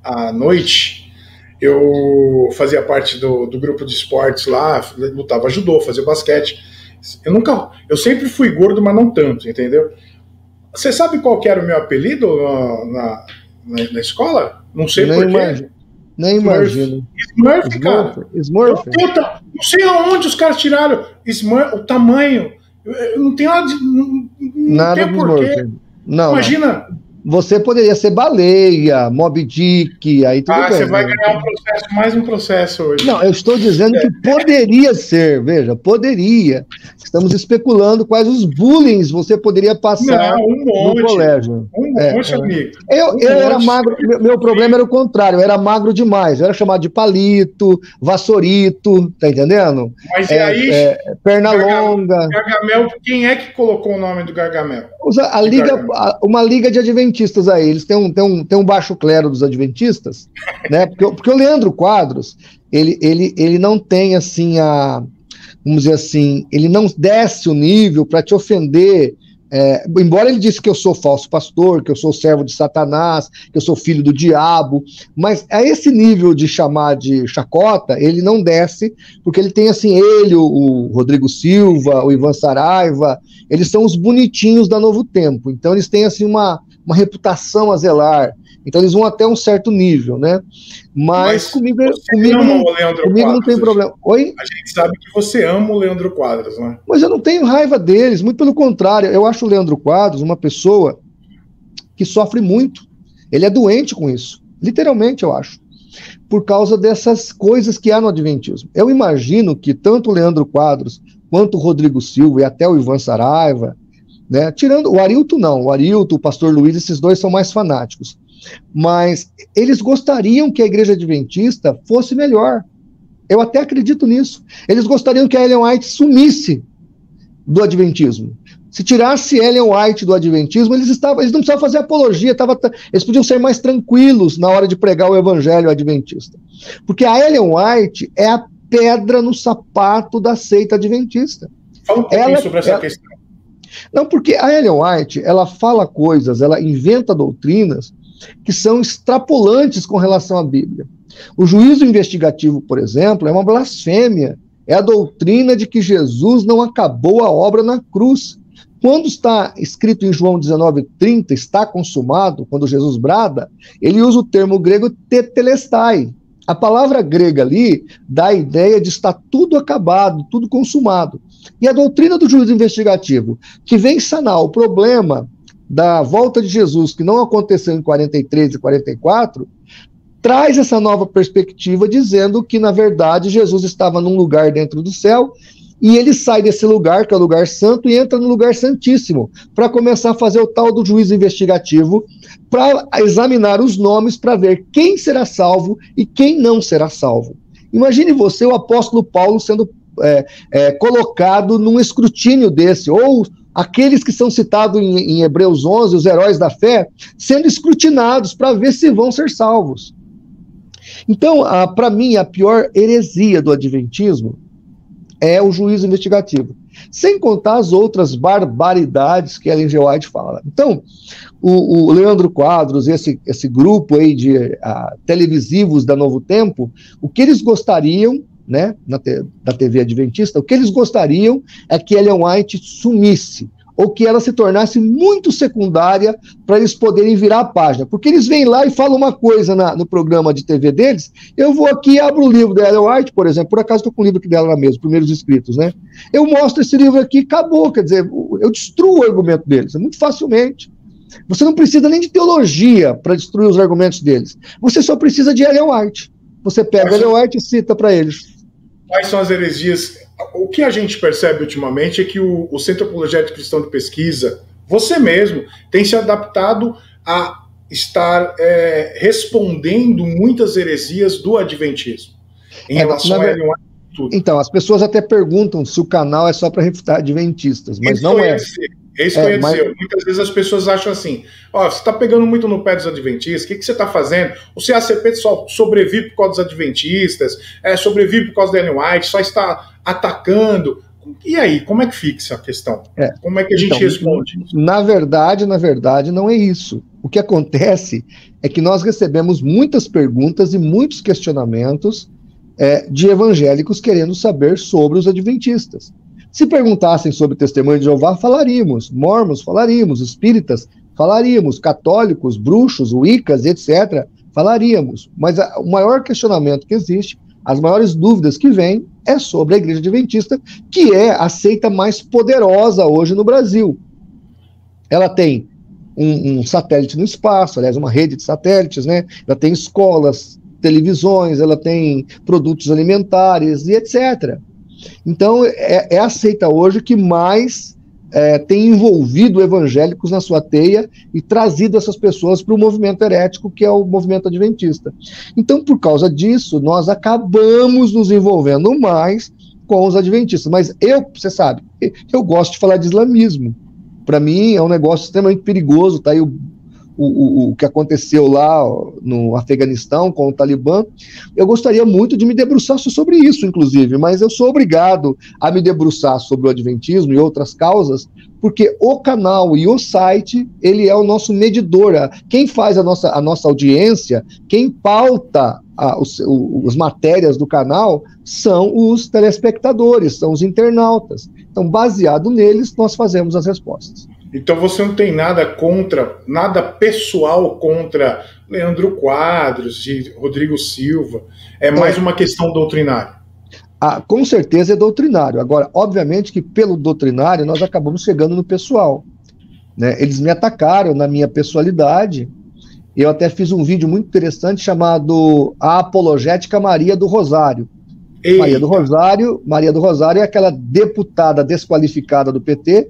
à noite, eu fazia parte do grupo de esportes lá, lutava judô, fazia basquete. Eu sempre fui gordo, mas não tanto, entendeu? Você sabe qual que era o meu apelido na escola? Não sei porquê. Nem imagino. Smurf, cara. Smurf? Não sei aonde os caras tiraram o tamanho. Não tem nada de. Nada tem porquê. Não. Imagina. Você poderia ser Baleia, Moby Dick, aí tudo bem. Você vai ganhar mais um processo hoje. Não, eu estou dizendo que poderia ser, veja, poderia. Estamos especulando quais os bullying você poderia passar no colégio. Amigo. Eu era magro, meu problema era o contrário, eu era magro demais, eu era chamado de palito, vassourito, tá entendendo? Mas e aí? Perna longa. Gargamel, quem é que colocou o nome do Gargamel? Uma liga de adventistas aí, eles têm um baixo clero dos adventistas, né? Porque o Leandro Quadros, ele não tem assim vamos dizer assim, ele não desce o nível para te ofender. Embora ele disse que eu sou falso pastor, que eu sou servo de Satanás, que eu sou filho do diabo, mas a esse nível de chamar de chacota, ele não desce, porque ele tem assim, o Rodrigo Silva, o Ivan Saraiva, eles são os bonitinhos da Novo Tempo, então eles têm assim uma reputação a zelar, então eles vão até um certo nível, né? Mas comigo não tem problema. Oi? A gente sabe que você ama o Leandro Quadros, né? Mas eu não tenho raiva deles, muito pelo contrário. Eu acho o Leandro Quadros uma pessoa que sofre muito. Ele é doente com isso. Literalmente, eu acho. Por causa dessas coisas que há no adventismo. Eu imagino que tanto o Leandro Quadros, quanto o Rodrigo Silva e até o Ivan Saraiva, né? Tirando o Arilton, não. O Arilton, o pastor Luiz, esses dois são mais fanáticos. Mas eles gostariam que a igreja adventista fosse melhor. Eu até acredito nisso. Eles gostariam que a Ellen White sumisse do adventismo. Se tirasse Ellen White do adventismo, eles não precisavam fazer apologia, eles podiam ser mais tranquilos na hora de pregar o evangelho adventista. Porque a Ellen White é a pedra no sapato da seita adventista. Fala um pouquinho sobre essa questão. Não, porque a Ellen White, ela fala coisas, ela inventa doutrinas que são extrapolantes com relação à Bíblia. O juízo investigativo, por exemplo, é uma blasfêmia. É a doutrina de que Jesus não acabou a obra na cruz. Quando está escrito em João 19:30, está consumado, quando Jesus brada, ele usa o termo grego tetelestai. A palavra grega ali dá a ideia de estar tudo acabado, tudo consumado. E a doutrina do juízo investigativo, que vem sanar o problema da volta de Jesus, que não aconteceu em 43 e 44, traz essa nova perspectiva, dizendo que, na verdade, Jesus estava num lugar dentro do céu, e ele sai desse lugar, que é o lugar santo, e entra no lugar santíssimo, para começar a fazer o tal do juízo investigativo, para examinar os nomes, para ver quem será salvo e quem não será salvo. Imagine você, o apóstolo Paulo, sendo colocado num escrutínio desse, ou aqueles que são citados em Hebreus 11, os heróis da fé, sendo escrutinados para ver se vão ser salvos. Então, para mim, a pior heresia do adventismo é o juízo investigativo, sem contar as outras barbaridades que Ellen G. White fala. Então, o Leandro Quadros, esse grupo aí de televisivos da Novo Tempo, o que eles gostariam, né, da TV adventista, o que eles gostariam é que Ellen White sumisse, ou que ela se tornasse muito secundária para eles poderem virar a página. Porque eles vêm lá e falam uma coisa no programa de TV deles, eu vou aqui e abro o livro da Ellen White, por exemplo, por acaso estou com o livro aqui dela lá mesmo, Primeiros Escritos, né? Eu mostro esse livro aqui, acabou, quer dizer, eu destruo o argumento deles, muito facilmente. Você não precisa nem de teologia para destruir os argumentos deles, você só precisa de Ellen White. Você pega Ellen White e cita para eles. Quais são as heresias? O que a gente percebe ultimamente é que o Centro Apologético Cristão de Pesquisa, você mesmo, tem se adaptado a estar respondendo muitas heresias do adventismo. Em relação a Ellen White e tudo. Então, as pessoas até perguntam se o canal é só para refutar adventistas, mas não é. É isso que eu ia dizer. Muitas vezes as pessoas acham assim, ó, você está pegando muito no pé dos adventistas, o que você está fazendo? O CACP só sobrevive por causa dos adventistas, sobrevive por causa da Ellen White, só está atacando. E aí, como é que fica essa questão? Como é que a gente responde isso? Na verdade, não é isso. O que acontece é que nós recebemos muitas perguntas e muitos questionamentos de evangélicos querendo saber sobre os adventistas. Se perguntassem sobre Testemunho de Jeová, falaríamos. Mormons, falaríamos. Espíritas, falaríamos. Católicos, bruxos, wiccas, etc., falaríamos. Mas o maior questionamento que existe, as maiores dúvidas que vêm, é sobre a Igreja Adventista, que é a seita mais poderosa hoje no Brasil. Ela tem um satélite no espaço, aliás, uma rede de satélites, né? Ela tem escolas, televisões, ela tem produtos alimentares e etc. Então, é a seita hoje que mais tem envolvido evangélicos na sua teia e trazido essas pessoas para o movimento herético, que é o movimento adventista. Então, por causa disso, nós acabamos nos envolvendo mais com os adventistas. Mas você sabe, eu gosto de falar de islamismo. Para mim, é um negócio extremamente perigoso, tá aí o que aconteceu lá no Afeganistão com o Talibã. Eu gostaria muito de me debruçar sobre isso, inclusive, mas eu sou obrigado a me debruçar sobre o adventismo e outras causas, porque o canal e o site, ele é o nosso medidor. Quem faz a nossa audiência, quem pauta as matérias do canal são os telespectadores, são os internautas. Então, baseado neles, nós fazemos as respostas. Então você não tem nada pessoal contra Leandro Quadros e Rodrigo Silva, é mais uma questão doutrinária. Com certeza é doutrinário. Agora, obviamente que pelo doutrinário nós acabamos chegando no pessoal, né? Eles me atacaram na minha pessoalidade. Eu até fiz um vídeo muito interessante chamado A Apologética Maria do Rosário. Eita. Maria do Rosário é aquela deputada desqualificada do PT,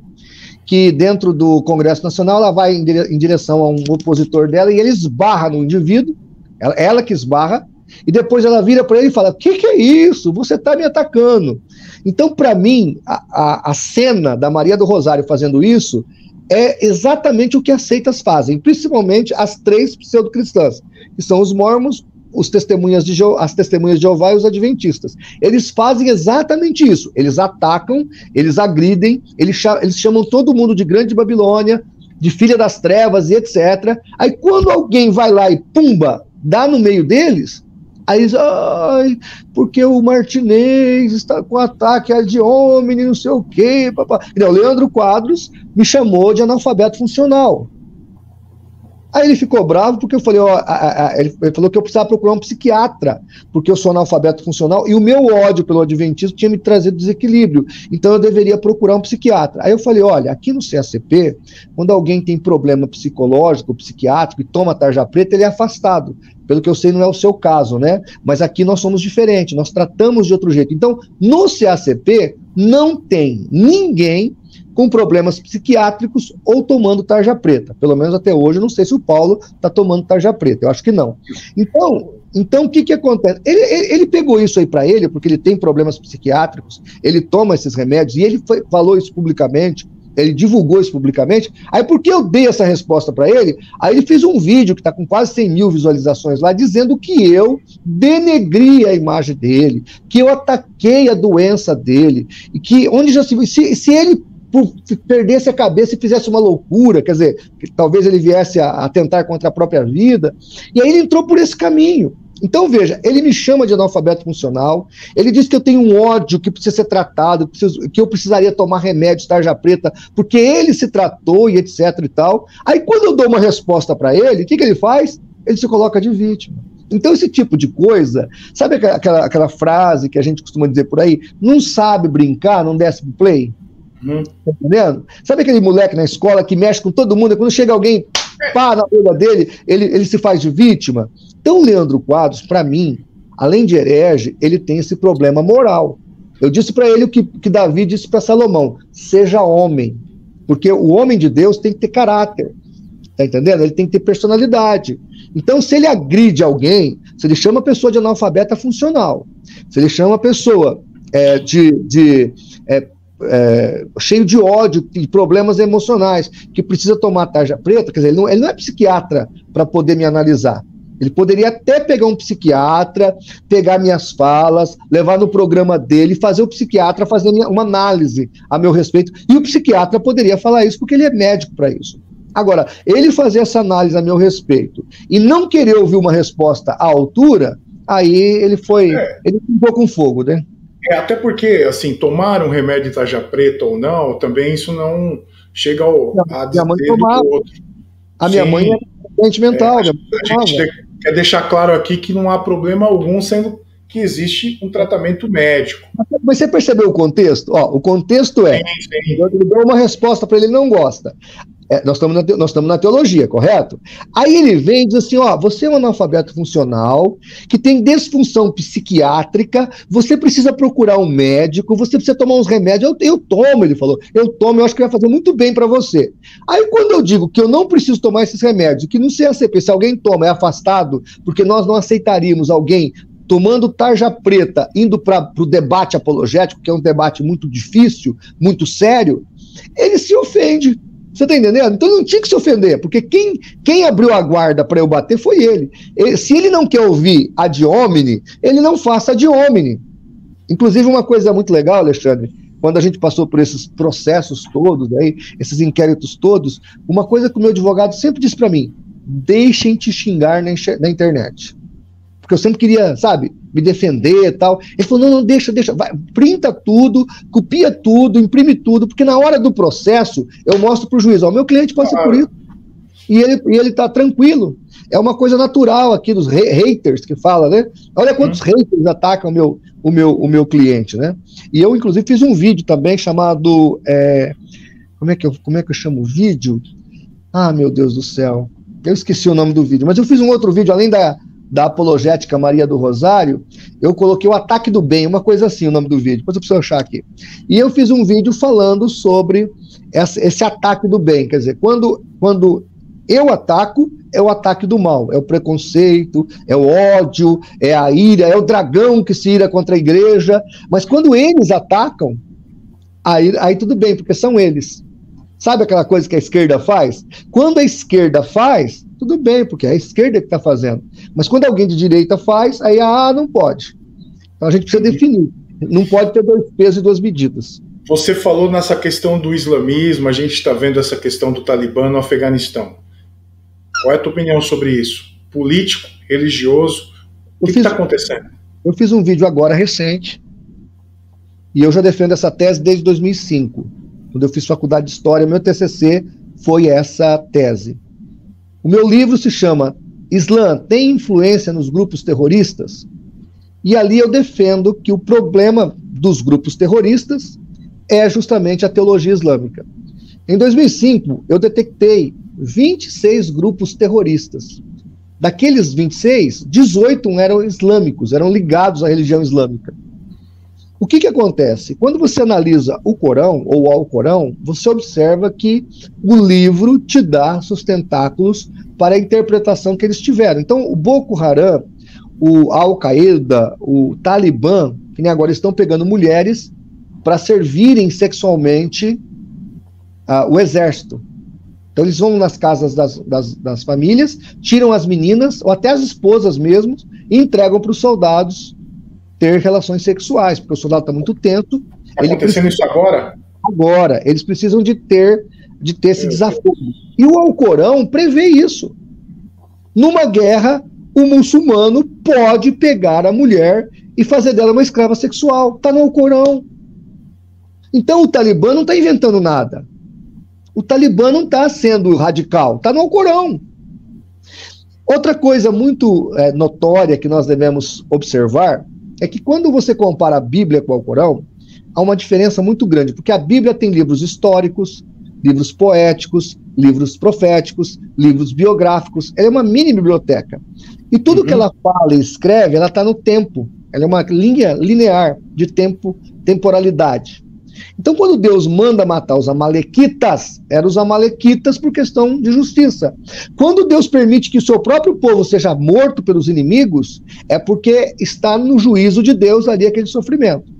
que dentro do Congresso Nacional ela vai em direção a um opositor dela e ele esbarra no indivíduo, ela que esbarra, e depois ela vira para ele e fala: que é isso? Você está me atacando. Então, para mim, a cena da Maria do Rosário fazendo isso é exatamente o que as seitas fazem, principalmente as três pseudo-cristãs, que são os mormons, as testemunhas de Jeová e os adventistas. Eles fazem exatamente isso. Eles atacam, eles agridem, eles chamam todo mundo de Grande Babilônia, de Filha das Trevas e etc. Aí quando alguém vai lá e pumba, dá no meio deles, aí eles, porque o Martinez está com ataque ad hominem, não sei o quê. Não, Leandro Quadros me chamou de analfabeto funcional. Aí ele ficou bravo porque eu falei, ele falou que eu precisava procurar um psiquiatra, porque eu sou analfabeto funcional e o meu ódio pelo adventismo tinha me trazido desequilíbrio, então eu deveria procurar um psiquiatra. Aí eu falei, olha, aqui no CACP, quando alguém tem problema psicológico, psiquiátrico e toma tarja preta, ele é afastado. Pelo que eu sei, não é o seu caso, né? Mas aqui nós somos diferentes, nós tratamos de outro jeito. Então, no CACP, não tem ninguém com problemas psiquiátricos ou tomando tarja preta. Pelo menos até hoje, eu não sei se o Paulo está tomando tarja preta, eu acho que não. Então o que acontece? Ele pegou isso aí para ele, porque ele tem problemas psiquiátricos, ele toma esses remédios, e ele falou isso publicamente, ele divulgou isso publicamente. Aí, porque eu dei essa resposta para ele, aí ele fez um vídeo que está com quase 100 mil visualizações lá, dizendo que eu denegri a imagem dele, que eu ataquei a doença dele, e que onde já se ele perdesse a cabeça e fizesse uma loucura, quer dizer, que talvez ele viesse a atentar contra a própria vida, e aí ele entrou por esse caminho. Então, veja, ele me chama de analfabeto funcional, ele diz que eu tenho um ódio que precisa ser tratado, que eu precisaria tomar remédio, tarja preta, porque ele se tratou e etc e tal. Aí, quando eu dou uma resposta para ele, o que ele faz? Ele se coloca de vítima. Então, esse tipo de coisa, sabe aquela frase que a gente costuma dizer por aí? Não sabe brincar, não desce pro play? Tá entendendo? Sabe aquele moleque na escola que mexe com todo mundo, e quando chega alguém, pá, na orelha dele, ele se faz de vítima? Então, Leandro Quadros, para mim, além de herege, ele tem esse problema moral. Eu disse para ele o que Davi disse para Salomão: seja homem, porque o homem de Deus tem que ter caráter, tá entendendo? Ele tem que ter personalidade. Então, se ele agride alguém, se ele chama a pessoa de analfabeta funcional, se ele chama a pessoa cheio de ódio e problemas emocionais, que precisa tomar tarja preta, quer dizer, ele não é psiquiatra para poder me analisar. Ele poderia até pegar um psiquiatra, pegar minhas falas, levar no programa dele, fazer o psiquiatra fazer uma análise a meu respeito, e o psiquiatra poderia falar isso porque ele é médico para isso. Agora, ele fazer essa análise a meu respeito e não querer ouvir uma resposta à altura, aí ele ficou com fogo, né? Até porque, assim, tomar um remédio de tarja preta ou não, também isso não chega a dizer do outro. A minha mãe é doente mental. A gente quer deixar claro aqui que não há problema algum, sendo que existe um tratamento médico. Mas você percebeu o contexto? O contexto é, ele deu uma resposta para ele não gosta. Nós estamos na teologia, correto? Aí ele vem e diz assim, você é um analfabeto funcional, que tem disfunção psiquiátrica, você precisa procurar um médico, você precisa tomar uns remédios. Eu tomo, ele falou, eu acho que vai fazer muito bem para você. Aí quando eu digo que eu não preciso tomar esses remédios, que no CACP, se alguém toma, é afastado, porque nós não aceitaríamos alguém tomando tarja preta, indo para o debate apologético, que é um debate muito difícil, muito sério, ele se ofende. Você está entendendo? Então não tinha que se ofender, porque quem abriu a guarda para eu bater foi ele. Se ele não quer ouvir ad hominem, ele não faça ad hominem. Inclusive, uma coisa muito legal, Alexandre, quando a gente passou por esses processos todos, aí, esses inquéritos todos, uma coisa que o meu advogado sempre disse para mim: deixem te xingar na internet. Porque eu sempre queria, sabe, me defender e tal. Ele falou, não, deixa, vai, printa tudo, copia tudo, imprime tudo, porque na hora do processo eu mostro para o juiz, meu cliente passa por isso. E ele tá tranquilo. É uma coisa natural aqui dos haters que fala, né? Olha quantos haters atacam o meu cliente, né? E eu, inclusive, fiz um vídeo também chamado... como é que eu chamo o vídeo? Ah, meu Deus do céu. Eu esqueci o nome do vídeo. Mas eu fiz um outro vídeo, além da apologética Maria do Rosário, eu coloquei o ataque do bem, uma coisa assim o nome do vídeo, depois eu preciso achar aqui. E eu fiz um vídeo falando sobre esse ataque do bem, quer dizer, quando eu ataco, é o ataque do mal, é o preconceito, é o ódio, é a ira, é o dragão que se ira contra a igreja, mas quando eles atacam, aí tudo bem, porque são eles. Sabe aquela coisa que a esquerda faz? Quando a esquerda faz, tudo bem, porque é a esquerda que está fazendo. Mas quando alguém de direita faz, aí não pode. Então a gente precisa definir. Não pode ter dois pesos e duas medidas. Você falou nessa questão do islamismo, a gente está vendo essa questão do Talibã no Afeganistão. Qual é a tua opinião sobre isso? Político, religioso, o que está acontecendo? Eu fiz um vídeo agora recente, e eu já defendo essa tese desde 2005. Quando eu fiz faculdade de História, meu TCC foi essa tese. O meu livro se chama Islã tem influência nos grupos terroristas? E ali eu defendo que o problema dos grupos terroristas é justamente a teologia islâmica. Em 2005, eu detectei 26 grupos terroristas. Daqueles 26, 18 eram islâmicos, eram ligados à religião islâmica. O que acontece? Quando você analisa o Corão, ou ao Corão, você observa que o livro te dá sustentáculos para a interpretação que eles tiveram. Então, o Boko Haram, o Al-Qaeda, o Talibã, que nem agora estão pegando mulheres para servirem sexualmente o exército. Então, eles vão nas casas das famílias, tiram as meninas, ou até as esposas mesmo, e entregam para os soldados ter relações sexuais, porque o soldado está muito tenso. Está acontecendo isso agora? Agora, eles precisam de ter esse desafio. E o Alcorão prevê isso. Numa guerra, o muçulmano pode pegar a mulher e fazer dela uma escrava sexual. Está no Alcorão. Então o Talibã não está inventando nada. O Talibã não está sendo radical. Está no Alcorão. Outra coisa muito notória que nós devemos observar é que quando você compara a Bíblia com o Alcorão, há uma diferença muito grande, porque a Bíblia tem livros históricos, livros poéticos, livros proféticos, livros biográficos. Ela é uma mini biblioteca. E tudo que ela fala e escreve, ela está no tempo. Ela é uma linha linear de tempo, temporalidade. Então, quando Deus manda matar os amalequitas, eram os amalequitas por questão de justiça. Quando Deus permite que o seu próprio povo seja morto pelos inimigos, é porque está no juízo de Deus ali aquele sofrimento.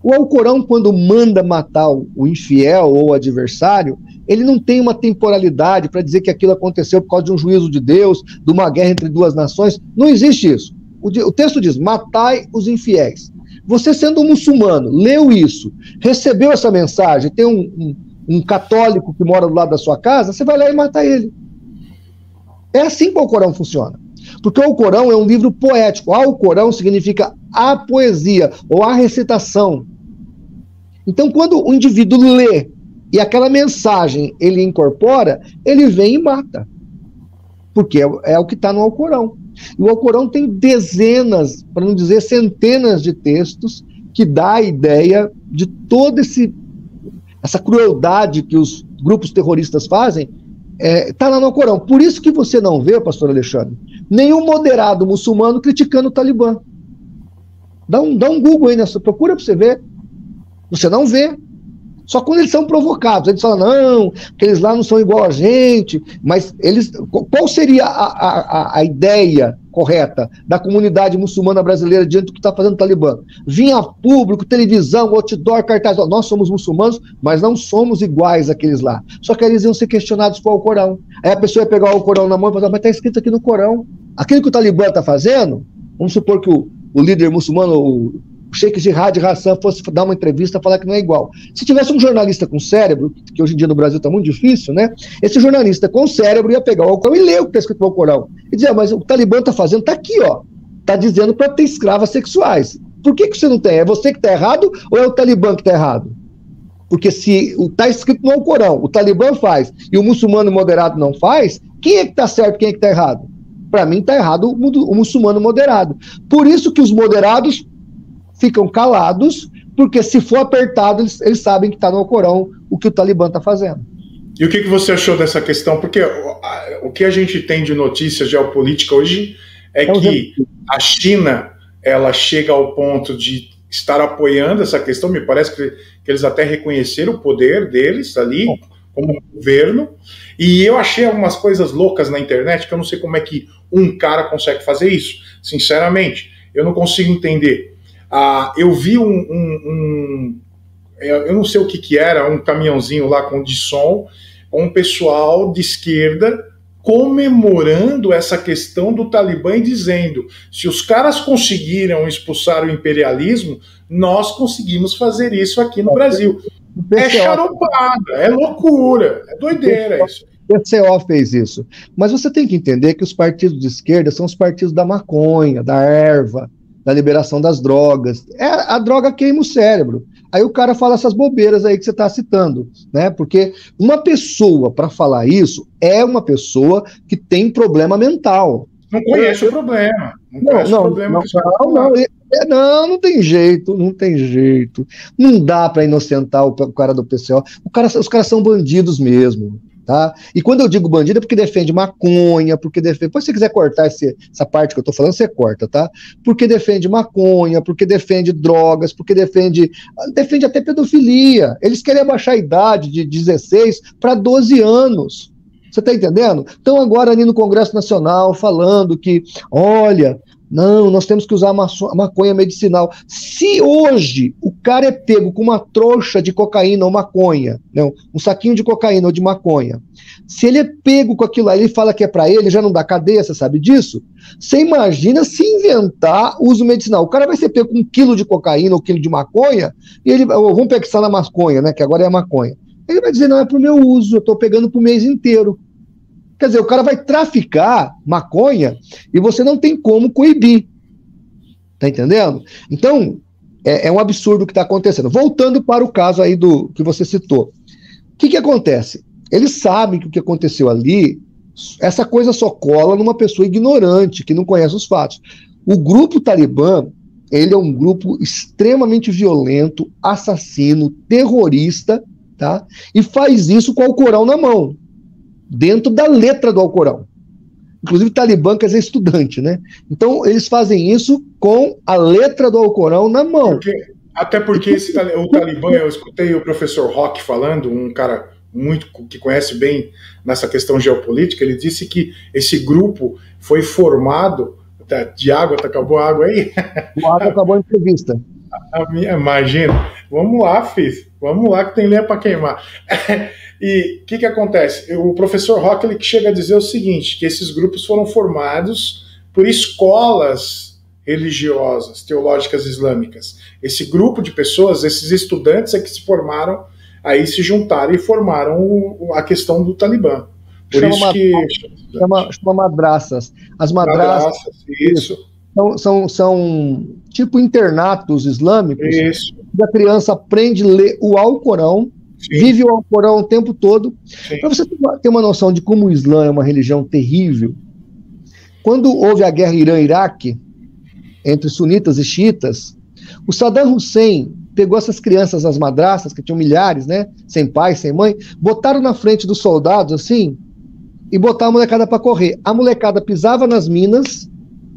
O Alcorão, quando manda matar o infiel ou o adversário, ele não tem uma temporalidade para dizer que aquilo aconteceu por causa de um juízo de Deus, de uma guerra entre duas nações. Não existe isso. O texto diz, matai os infiéis. Você, sendo um muçulmano, leu isso, recebeu essa mensagem, tem um católico que mora do lado da sua casa, você vai lá e mata ele. É assim que o Alcorão funciona. Porque o Alcorão é um livro poético. Alcorão significa a poesia, ou a recitação. Então, quando o indivíduo lê e aquela mensagem ele incorpora, ele vem e mata. Porque é o que está no Alcorão. E o Alcorão tem dezenas, para não dizer centenas de textos que dá a ideia de toda essa crueldade que os grupos terroristas fazem, está lá no Alcorão. Por isso que você não vê, pastor Alexandre, nenhum moderado muçulmano criticando o Talibã. Dá um Google aí, procura para você ver. Você não vê. Só quando eles são provocados. Eles falam, não, que eles lá não são igual a gente. Mas qual seria a ideia correta da comunidade muçulmana brasileira diante do que está fazendo o Talibã? Vinha a público, televisão, outdoor, cartaz. Nós somos muçulmanos, mas não somos iguais àqueles lá. Só que eles iam ser questionados com o Alcorão. Aí a pessoa ia pegar o Alcorão na mão e falar, mas está escrito aqui no Corão. Aquilo que o Talibã está fazendo, vamos supor que o líder muçulmano, o Sheikh Jihad Hassan, fosse dar uma entrevista e falar que não é igual. Se tivesse um jornalista com cérebro, que hoje em dia no Brasil está muito difícil, né? Esse jornalista com cérebro ia pegar o Alcorão e ler o que está escrito no Alcorão. E dizer, mas o Talibã está fazendo, está aqui, ó. Está dizendo para ter escravas sexuais. Por que você não tem? É você que está errado ou é o Talibã que está errado? Porque se está escrito no Alcorão, o Talibã faz e o muçulmano moderado não faz, quem é que está certo, quem é que está errado? Para mim está errado o muçulmano moderado. Por isso que os moderados ficam calados, porque se for apertado, eles sabem que está no Alcorão o que o Talibã está fazendo. E o que você achou dessa questão? Porque o que a gente tem de notícia geopolítica hoje é que a China, ela chega ao ponto de estar apoiando essa questão, me parece que eles até reconheceram o poder deles ali, como governo, e eu achei algumas coisas loucas na internet, que eu não sei como é que um cara consegue fazer isso, sinceramente, eu não consigo entender. Eu vi eu não sei o que era, um caminhãozinho lá de som, um pessoal de esquerda comemorando essa questão do Talibã e dizendo, se os caras conseguiram expulsar o imperialismo, nós conseguimos fazer isso aqui no Brasil. É charopada, é loucura, é doideira isso. O PCO fez isso. Mas você tem que entender que os partidos de esquerda são os partidos da maconha, da erva, da liberação das drogas. A droga queima o cérebro. Aí o cara fala essas bobeiras aí que você está citando, né? Porque uma pessoa, para falar isso, é uma pessoa que tem problema mental. Não conhece o problema. Não tem jeito, não tem jeito. Não dá para inocentar o cara do PCO. Os caras são bandidos mesmo. Tá? E quando eu digo bandido é porque defende maconha, porque defende. Depois, se você quiser cortar essa parte que eu estou falando, você corta, tá? Porque defende maconha, porque defende drogas, porque defende até pedofilia. Eles querem abaixar a idade de 16 para 12 anos. Você está entendendo? Estão agora ali no Congresso Nacional falando que, olha, não, nós temos que usar a maconha medicinal. Se hoje o cara é pego com uma trouxa de cocaína ou maconha, não, um saquinho de cocaína ou de maconha, se ele é pego com aquilo aí, ele fala que é para ele, já não dá cadeia, você sabe disso? Você imagina se inventar uso medicinal. O cara vai ser pego com 1 quilo de cocaína ou 1 quilo de maconha, e ele, vamos pegar na maconha, né, que agora é a maconha. Ele vai dizer, não, é para o meu uso, eu estou pegando para o mês inteiro. Quer dizer, o cara vai traficar maconha e você não tem como coibir. Tá entendendo? Então, é um absurdo o que está acontecendo. Voltando para o caso aí do que você citou. O que acontece? Eles sabem que o que aconteceu ali, essa coisa só cola numa pessoa ignorante, que não conhece os fatos. O grupo Talibã, ele é um grupo extremamente violento, assassino, terrorista, tá? E faz isso com o Alcorão na mão, dentro da letra do Alcorão. Inclusive, Talibã quer dizer estudante, né? Então, eles fazem isso com a letra do Alcorão na mão. Até porque o Talibã, eu escutei o professor Roque falando, um cara que conhece bem nessa questão geopolítica, ele disse que esse grupo foi formado... De água, acabou a água aí? O água acabou a entrevista. Imagina. Vamos lá, Fiz. Vamos lá que tem lenha para queimar. E o que acontece? O professor Roque ele chega a dizer o seguinte, que esses grupos foram formados por escolas religiosas, teológicas islâmicas. Esse grupo de pessoas, esses estudantes é que se formaram, aí se juntaram e formaram a questão do Talibã. Por isso que... Chama madraças. As madraças isso. São tipo internatos islâmicos. Isso. A criança aprende a ler o Alcorão, sim, vive o Alcorão o tempo todo. Para você ter uma noção de como o Islã é uma religião terrível, quando houve a guerra Irã-Iraque, entre sunitas e xiitas, o Saddam Hussein pegou essas crianças, as madraças, que tinham milhares, né, sem pai, sem mãe, botaram na frente dos soldados, assim, e botar a molecada para correr. A molecada pisava nas minas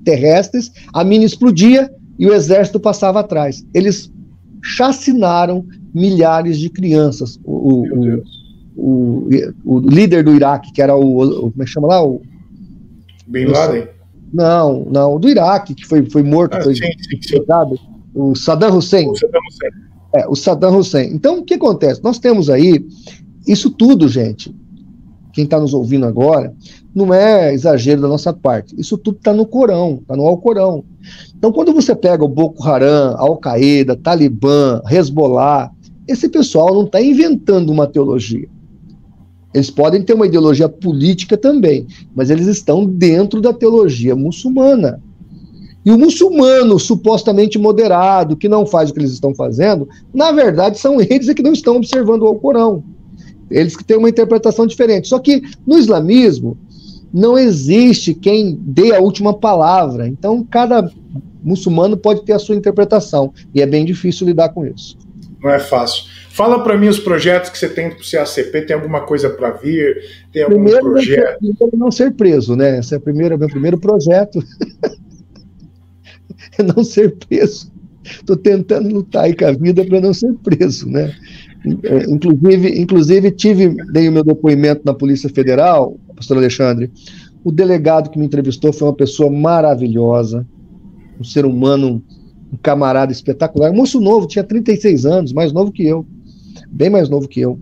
terrestres, a mina explodia e o exército passava atrás. Eles chacinaram milhares de crianças. O líder do Iraque, que era como é que chama lá? Bin Laden? Não, o do Iraque, que foi morto, sim. O Saddam Hussein. O Saddam Hussein. Então, o que acontece? Nós temos aí, isso tudo, gente, quem está nos ouvindo agora, não é exagero da nossa parte. Isso tudo está no Corão, está no Alcorão. Então, quando você pega o Boko Haram, Al-Qaeda, Talibã, Hezbollah, esse pessoal não está inventando uma teologia. Eles podem ter uma ideologia política também, mas eles estão dentro da teologia muçulmana. E o muçulmano supostamente moderado, que não faz o que eles estão fazendo, na verdade são eles que não estão observando o Alcorão. Eles que têm uma interpretação diferente. Só que no islamismo não existe quem dê a última palavra. Então cada muçulmano pode ter a sua interpretação. E é bem difícil lidar com isso. Não é fácil. Fala para mim os projetos que você tem para o CACP. Tem alguma coisa para vir? Tem algum projeto? Não ser preso, né? Esse é meu primeiro projeto. É não ser preso. Estou tentando lutar aí com a vida para não ser preso, né? Inclusive dei o meu depoimento na Polícia Federal, pastor Alexandre. O delegado que me entrevistou foi uma pessoa maravilhosa, um ser humano, um camarada espetacular, um moço novo, tinha 36 anos, mais novo que eu, bem mais novo que eu.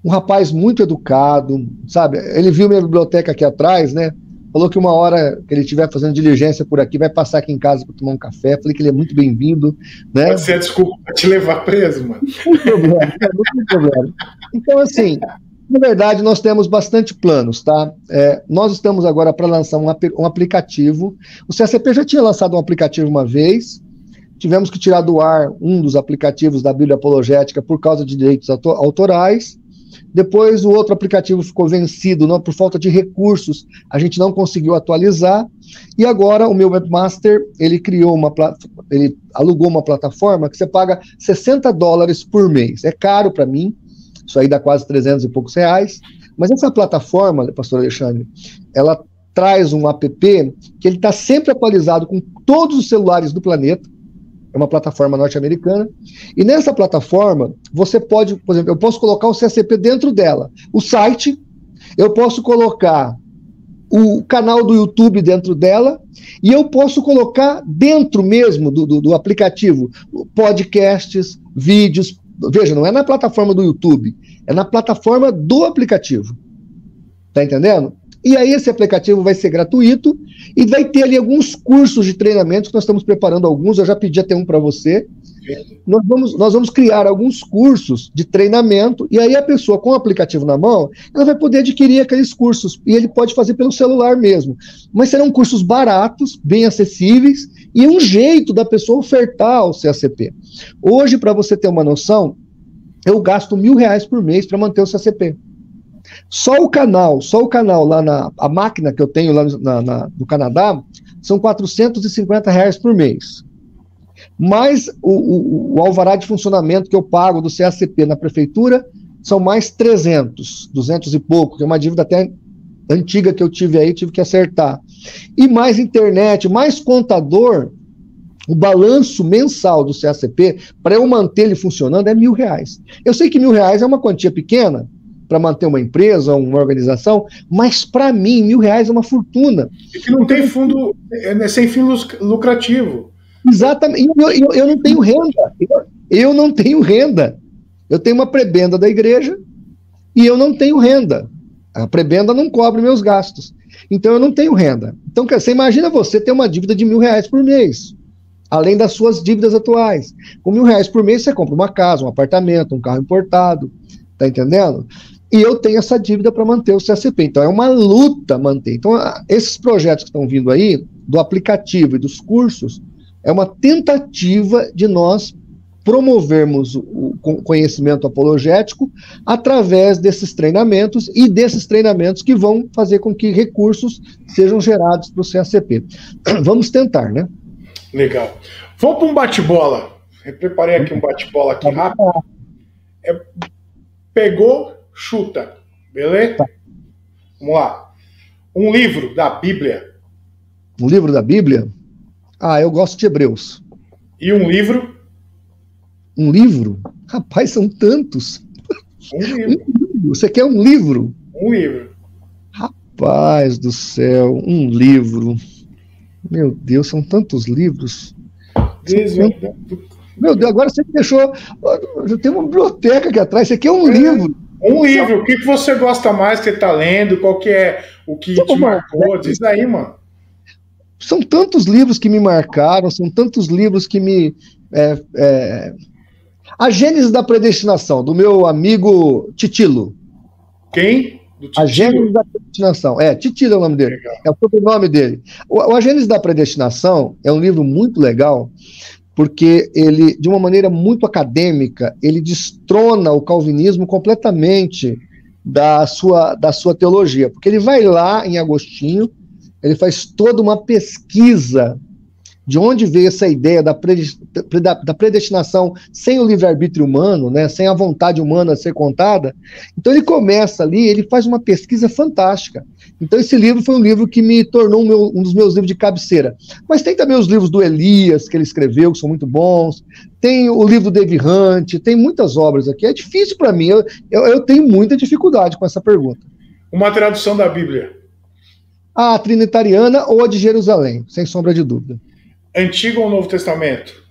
Um rapaz muito educado, sabe? Ele viu minha biblioteca aqui atrás, né? Falou que uma hora que ele estiver fazendo diligência por aqui, vai passar aqui em casa para tomar um café. Falei que ele é muito bem-vindo, né? Pode ser desculpa para te levar preso, mano. Não tem problema. Então, assim, na verdade, nós temos bastante planos, tá? Nós estamos agora para lançar um aplicativo. O CACP já tinha lançado um aplicativo uma vez. Tivemos que tirar do ar um dos aplicativos da Bíblia Apologética por causa de direitos autorais. Depois o outro aplicativo ficou vencido, não, por falta de recursos, a gente não conseguiu atualizar, e agora o meu webmaster, ele alugou uma plataforma que você paga $60 por mês. É caro para mim, isso aí dá quase 300 e poucos reais, mas essa plataforma, pastor Alexandre, ela traz um app que ele está sempre atualizado com todos os celulares do planeta. É uma plataforma norte-americana, e nessa plataforma você pode, por exemplo, eu posso colocar o CACP dentro dela, o site, eu posso colocar o canal do YouTube dentro dela, e eu posso colocar dentro mesmo do aplicativo podcasts, vídeos. Veja, não é na plataforma do YouTube, é na plataforma do aplicativo. Tá entendendo? E aí esse aplicativo vai ser gratuito e vai ter ali alguns cursos de treinamento que nós estamos preparando alguns, eu já pedi até um para você. Nós vamos criar alguns cursos de treinamento e aí a pessoa com o aplicativo na mão, ela vai poder adquirir aqueles cursos e ele pode fazer pelo celular mesmo. Mas serão cursos baratos, bem acessíveis e um jeito da pessoa ofertar o CACP. Hoje, para você ter uma noção, eu gasto R$1.000 por mês para manter o CACP. Só o canal lá a máquina que eu tenho lá no Canadá, são R$450 por mês. Mais o alvará de funcionamento que eu pago do CACP na prefeitura, são mais 200 e pouco, que é uma dívida até antiga que eu tive aí, tive que acertar. E mais internet, mais contador, o balanço mensal do CACP, para eu manter ele funcionando, é R$1.000. Eu sei que R$1.000 é uma quantia pequena, para manter uma empresa, uma organização, mas para mim, R$1.000 é uma fortuna. E que não tem fundo, é sem fim lucrativo. Exatamente. Eu não tenho renda. Eu não tenho renda. Eu tenho uma prebenda da igreja e eu não tenho renda. A prebenda não cobre meus gastos. Então eu não tenho renda. Então você imagina você ter uma dívida de R$1.000 por mês, além das suas dívidas atuais. Com R$1.000 por mês você compra uma casa, um apartamento, um carro importado. Tá entendendo? E eu tenho essa dívida para manter o CACP. Então é uma luta manter. Então esses projetos que estão vindo aí, do aplicativo e dos cursos, é uma tentativa de nós promovermos o conhecimento apologético através desses treinamentos e desses treinamentos que vão fazer com que recursos sejam gerados para o CACP. Vamos tentar, né? Legal. Vamos para um bate-bola. Eu preparei aqui um bate-bola aqui rápido. Pegou, chuta. Beleza? Tá. Vamos lá. Um livro da Bíblia. Um livro da Bíblia? Ah, eu gosto de Hebreus. E um livro? Um livro? Rapaz, são tantos. Um livro. Você quer um livro? Um livro. Rapaz do céu, um livro. Meu Deus, são tantos livros. Meu Deus, agora você me deixou... Eu tenho uma biblioteca aqui atrás, isso aqui é um livro. Um livro, o que você gosta mais que você está lendo? Qual que é o que te marcou? Diz aí, mano. São tantos livros que me marcaram, são tantos livros que me... A Gênese da Predestinação, do meu amigo Titilo. Quem? A Gênese da Predestinação. Titilo é o nome dele. Legal. É o sobrenome dele. A Gênese da Predestinação é um livro muito legal, porque ele, de uma maneira muito acadêmica, ele destrona o calvinismo completamente da sua teologia. Porque ele vai lá em Agostinho, ele faz toda uma pesquisa de onde veio essa ideia da predestinação sem o livre-arbítrio humano, né, sem a vontade humana a ser contada. Então ele começa ali, ele faz uma pesquisa fantástica. Então esse livro foi um livro que me tornou um dos meus livros de cabeceira. Mas tem também os livros do Elias, que ele escreveu, que são muito bons. Tem o livro do Dave Hunt, tem muitas obras aqui. É difícil para mim, eu tenho muita dificuldade com essa pergunta. Uma tradução da Bíblia. A trinitariana ou a de Jerusalém, sem sombra de dúvida. Antigo ou Novo Testamento?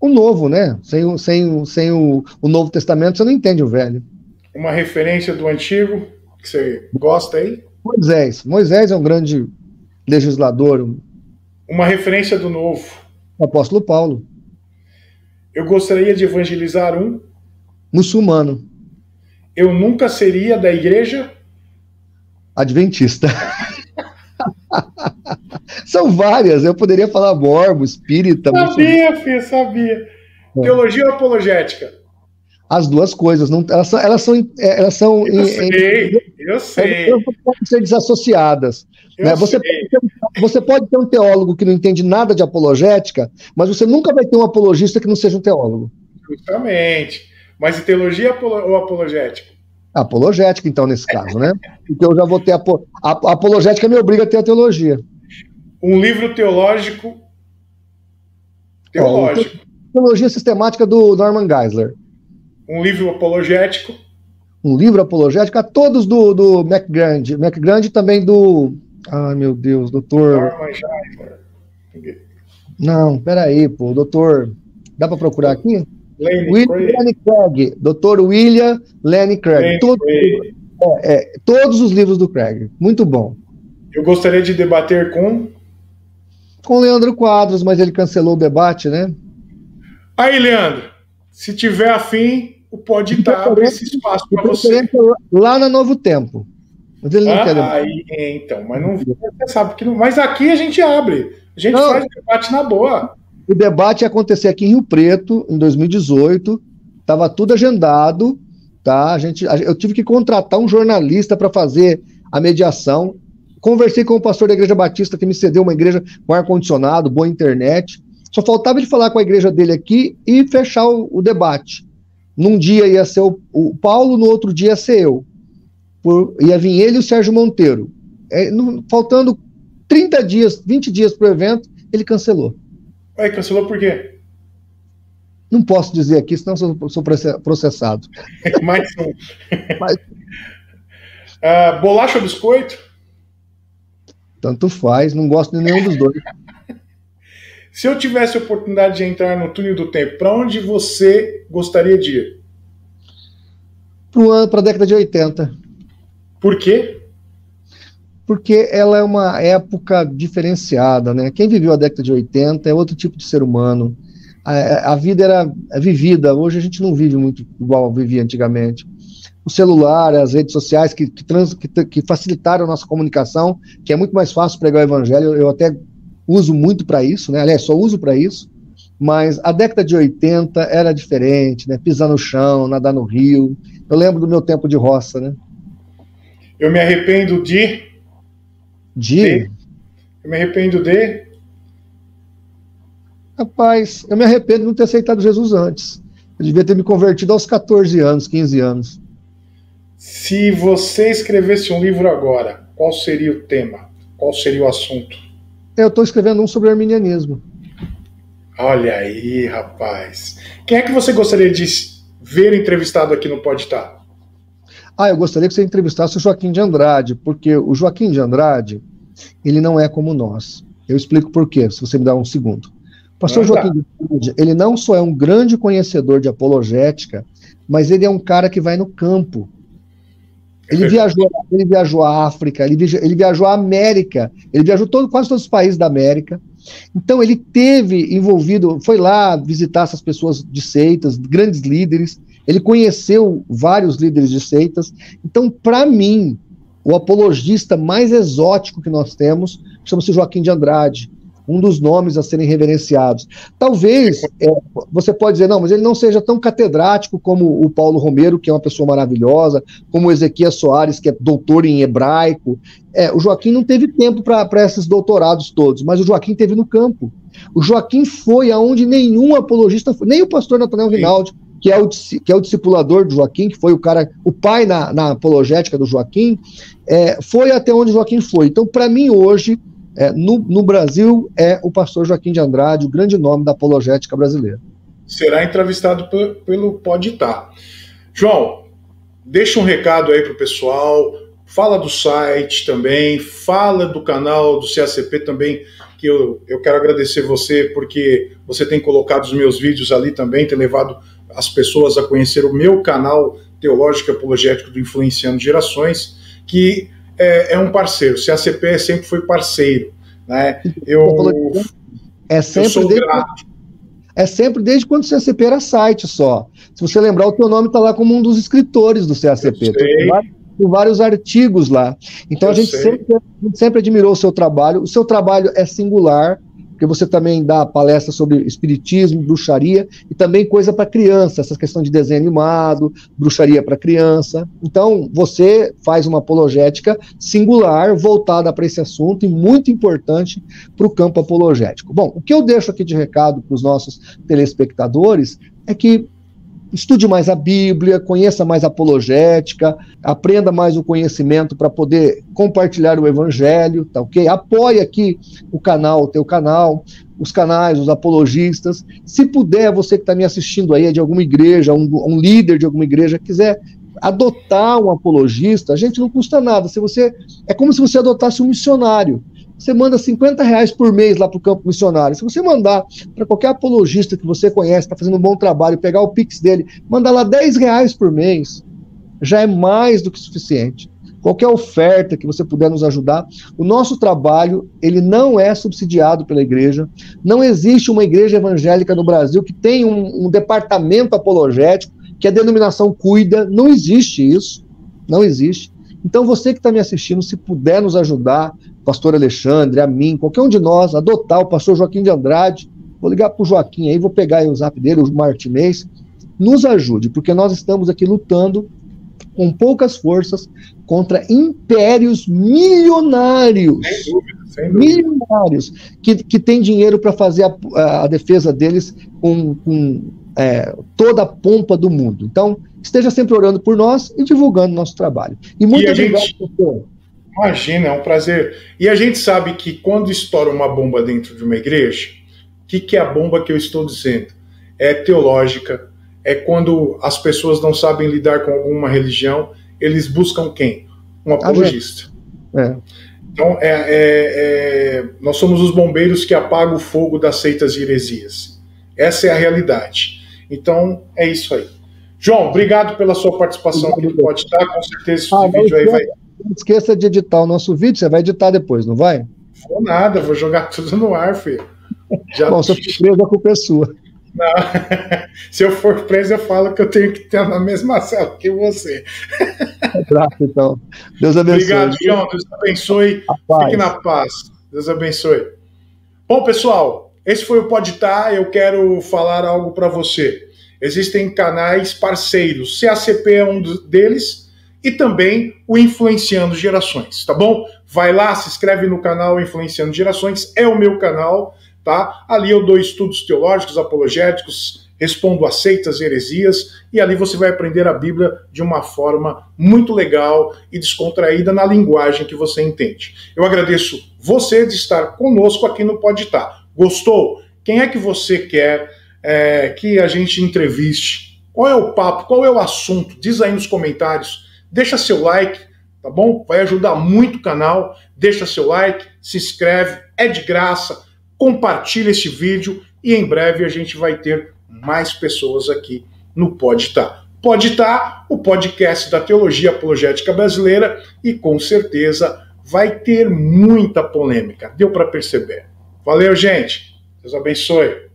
O Novo, né? Sem o Novo Testamento, você não entende o Velho. Uma referência do Antigo, que você gosta aí? Moisés. Moisés é um grande legislador. Uma referência do Novo? O apóstolo Paulo. Eu gostaria de evangelizar um? Muçulmano. Eu nunca seria da igreja? Adventista. São várias, eu poderia falar morbo, espírita... Sabia, filho, sabia. Teologia ou apologética? As duas coisas, não, elas são eu sei. Elas podem ser desassociadas. Né? Você pode ter um teólogo que não entende nada de apologética, mas você nunca vai ter um apologista que não seja um teólogo. Justamente. Mas e teologia ou apologética? Apologética, então, nesse caso, né? Porque eu já vou ter... A apologética me obriga a ter a teologia. Um livro teológico... Teologia sistemática do Norman Geisler. Um livro apologético... Um livro apologético, a todos do McGrand. McGrand também do... Ai, meu Deus, doutor... Norman Geisler. Não, peraí, pô, doutor... Dá para procurar aqui? William Lane Craig. Dr. William Lane Craig. Todos os livros do Craig, muito bom. Eu gostaria de debater com Leandro Quadros, mas ele cancelou o debate, né? Aí, Leandro, se tiver afim, pode estar abre esse espaço para você. Lá na Novo Tempo. Mas ele não quer debater. Aí, então, mas não, você sabe que não. Mas aqui a gente abre. A gente faz debate na boa. O debate ia acontecer aqui em Rio Preto, em 2018. Estava tudo agendado, tá? Eu tive que contratar um jornalista para fazer a mediação. Conversei com o pastor da Igreja Batista, que me cedeu uma igreja com ar-condicionado, boa internet. Só faltava ele falar com a igreja dele aqui e fechar o debate. Num dia ia ser o Paulo, no outro dia ia ser eu. Ia vir ele e o Sérgio Monteiro. Faltando 30 dias, 20 dias para o evento, ele cancelou. Cancelou por quê? Não posso dizer aqui, senão sou processado. Mais um. Bolacha ou biscoito? Tanto faz, não gosto de nenhum dos dois. Se eu tivesse a oportunidade de entrar no túnel do tempo, para onde você gostaria de ir? Para a década de 80. Por quê? Porque ela é uma época diferenciada, né? Quem viveu a década de 80 é outro tipo de ser humano. A vida era vivida, hoje a gente não vive muito igual vivia antigamente. O celular, as redes sociais que facilitaram a nossa comunicação, que é muito mais fácil pregar o evangelho, eu até uso muito para isso, né? Aliás, só uso para isso, mas a década de 80 era diferente, né? Pisar no chão, nadar no rio. Eu lembro do meu tempo de roça, né? Eu me arrependo Eu me arrependo de... Rapaz, eu me arrependo de não ter aceitado Jesus antes. Eu devia ter me convertido aos 14 anos, 15 anos. Se você escrevesse um livro agora, qual seria o tema? Qual seria o assunto? Eu estou escrevendo um sobre arminianismo. Olha aí, rapaz. Quem é que você gostaria de ver entrevistado aqui no Pode Tá? Eu gostaria que você entrevistasse o Joaquim de Andrade, porque o Joaquim de Andrade, ele não é como nós. Eu explico por quê, se você me dá um segundo. O pastor Joaquim de Andrade, ele não só é um grande conhecedor de apologética, mas ele é um cara que vai no campo. Ele viajou à África, ele viajou à América, ele viajou quase todos os países da América. Então ele teve envolvido, foi lá visitar essas pessoas de seitas, grandes líderes, ele conheceu vários líderes de seitas. Então, para mim, o apologista mais exótico que nós temos chama-se Joaquim de Andrade, um dos nomes a serem reverenciados. Talvez, você pode dizer, não, mas ele não seja tão catedrático como o Paulo Romero, que é uma pessoa maravilhosa, como o Ezequias Soares, que é doutor em hebraico. O Joaquim não teve tempo para esses doutorados todos, mas o Joaquim teve no campo. O Joaquim foi aonde nenhum apologista foi, nem o pastor Nathanael Rinaldi, que é o discipulador do Joaquim, que foi o pai na apologética do Joaquim, foi até onde o Joaquim foi. Então, para mim, hoje, no Brasil, é o pastor Joaquim de Andrade, o grande nome da apologética brasileira. Será entrevistado pelo Pode Tá. João, deixa um recado aí para o pessoal, fala do site também, fala do canal do CACP também, que eu quero agradecer você, porque você tem colocado os meus vídeos ali também, tem levado as pessoas a conhecer o meu canal teológico e apologético do Influenciando Gerações, que é um parceiro. O CACP sempre foi parceiro, né? Eu sou grato. É sempre desde quando o CACP era site só. Se você lembrar, o teu nome está lá como um dos escritores do CACP. Tem vários artigos lá. Então a gente sempre admirou o seu trabalho. O seu trabalho é singular, porque você também dá palestra sobre espiritismo, bruxaria e também coisa para criança, essa questão de desenho animado, bruxaria para criança. Então, você faz uma apologética singular, voltada para esse assunto e muito importante para o campo apologético. Bom, o que eu deixo aqui de recado para os nossos telespectadores é que estude mais a Bíblia, conheça mais a apologética, aprenda mais o conhecimento para poder compartilhar o Evangelho, tá ok? Apoie aqui o teu canal, os canais, os apologistas. Se puder, você que está me assistindo aí, é de alguma igreja, um líder de alguma igreja, quiser adotar um apologista, a gente não custa nada. É como se você adotasse um missionário. Você manda R$50 por mês lá para o campo missionário. Se você mandar para qualquer apologista que você conhece, está fazendo um bom trabalho, pegar o Pix dele, mandar lá R$10 por mês, já é mais do que suficiente. Qualquer oferta que você puder nos ajudar. O nosso trabalho, ele não é subsidiado pela igreja. Não existe uma igreja evangélica no Brasil que tenha um departamento apologético que a denominação cuida. Não existe isso. Não existe. Então, você que está me assistindo, se puder nos ajudar, pastor Alexandre, a mim, qualquer um de nós, adotar o pastor Joaquim de Andrade, vou ligar para o Joaquim aí, vou pegar aí o zap dele, o Martinez, nos ajude, porque nós estamos aqui lutando com poucas forças contra impérios milionários. Sem dúvida, sem dúvida. Milionários, que têm dinheiro para fazer a defesa deles com toda a pompa do mundo. Então, esteja sempre orando por nós e divulgando nosso trabalho. E muito obrigado, professor. Imagina, é um prazer. E a gente sabe que quando estoura uma bomba dentro de uma igreja, o que é a bomba que eu estou dizendo? É teológica, é quando as pessoas não sabem lidar com alguma religião, eles buscam quem? Um apologista. Então, nós somos os bombeiros que apagam o fogo das seitas e heresias. Essa é a realidade. Então, é isso aí. João, obrigado pela sua participação aqui no Pode Estar. Com certeza esse vídeo aí vai... Não esqueça de editar o nosso vídeo, você vai editar depois, não vai? Vou nada, vou jogar tudo no ar, filho. Bom, se eu for preso, a culpa é sua. Não. Se eu for preso, eu falo que eu tenho que ter na mesma cela que você. Graças, então. Deus abençoe. Obrigado, João. Deus abençoe. Fique na paz. Deus abençoe. Bom, pessoal, esse foi o Pode Estar. Eu quero falar algo para você. Existem canais parceiros. CACP é um deles. E também o Influenciando Gerações, tá bom? Vai lá, se inscreve no canal Influenciando Gerações, é o meu canal, tá? Ali eu dou estudos teológicos, apologéticos, respondo a seitas, heresias, e ali você vai aprender a Bíblia de uma forma muito legal e descontraída na linguagem que você entende. Eu agradeço você de estar conosco aqui no Pode Estar. Gostou? Quem é que você quer que a gente entreviste? Qual é o papo? Qual é o assunto? Diz aí nos comentários. Deixa seu like, tá bom? Vai ajudar muito o canal. Deixa seu like, se inscreve, é de graça. Compartilha este vídeo e em breve a gente vai ter mais pessoas aqui no Pode Estar. Pode Estar, o podcast da Teologia Apologética Brasileira, e com certeza vai ter muita polêmica. Deu para perceber. Valeu, gente. Deus abençoe.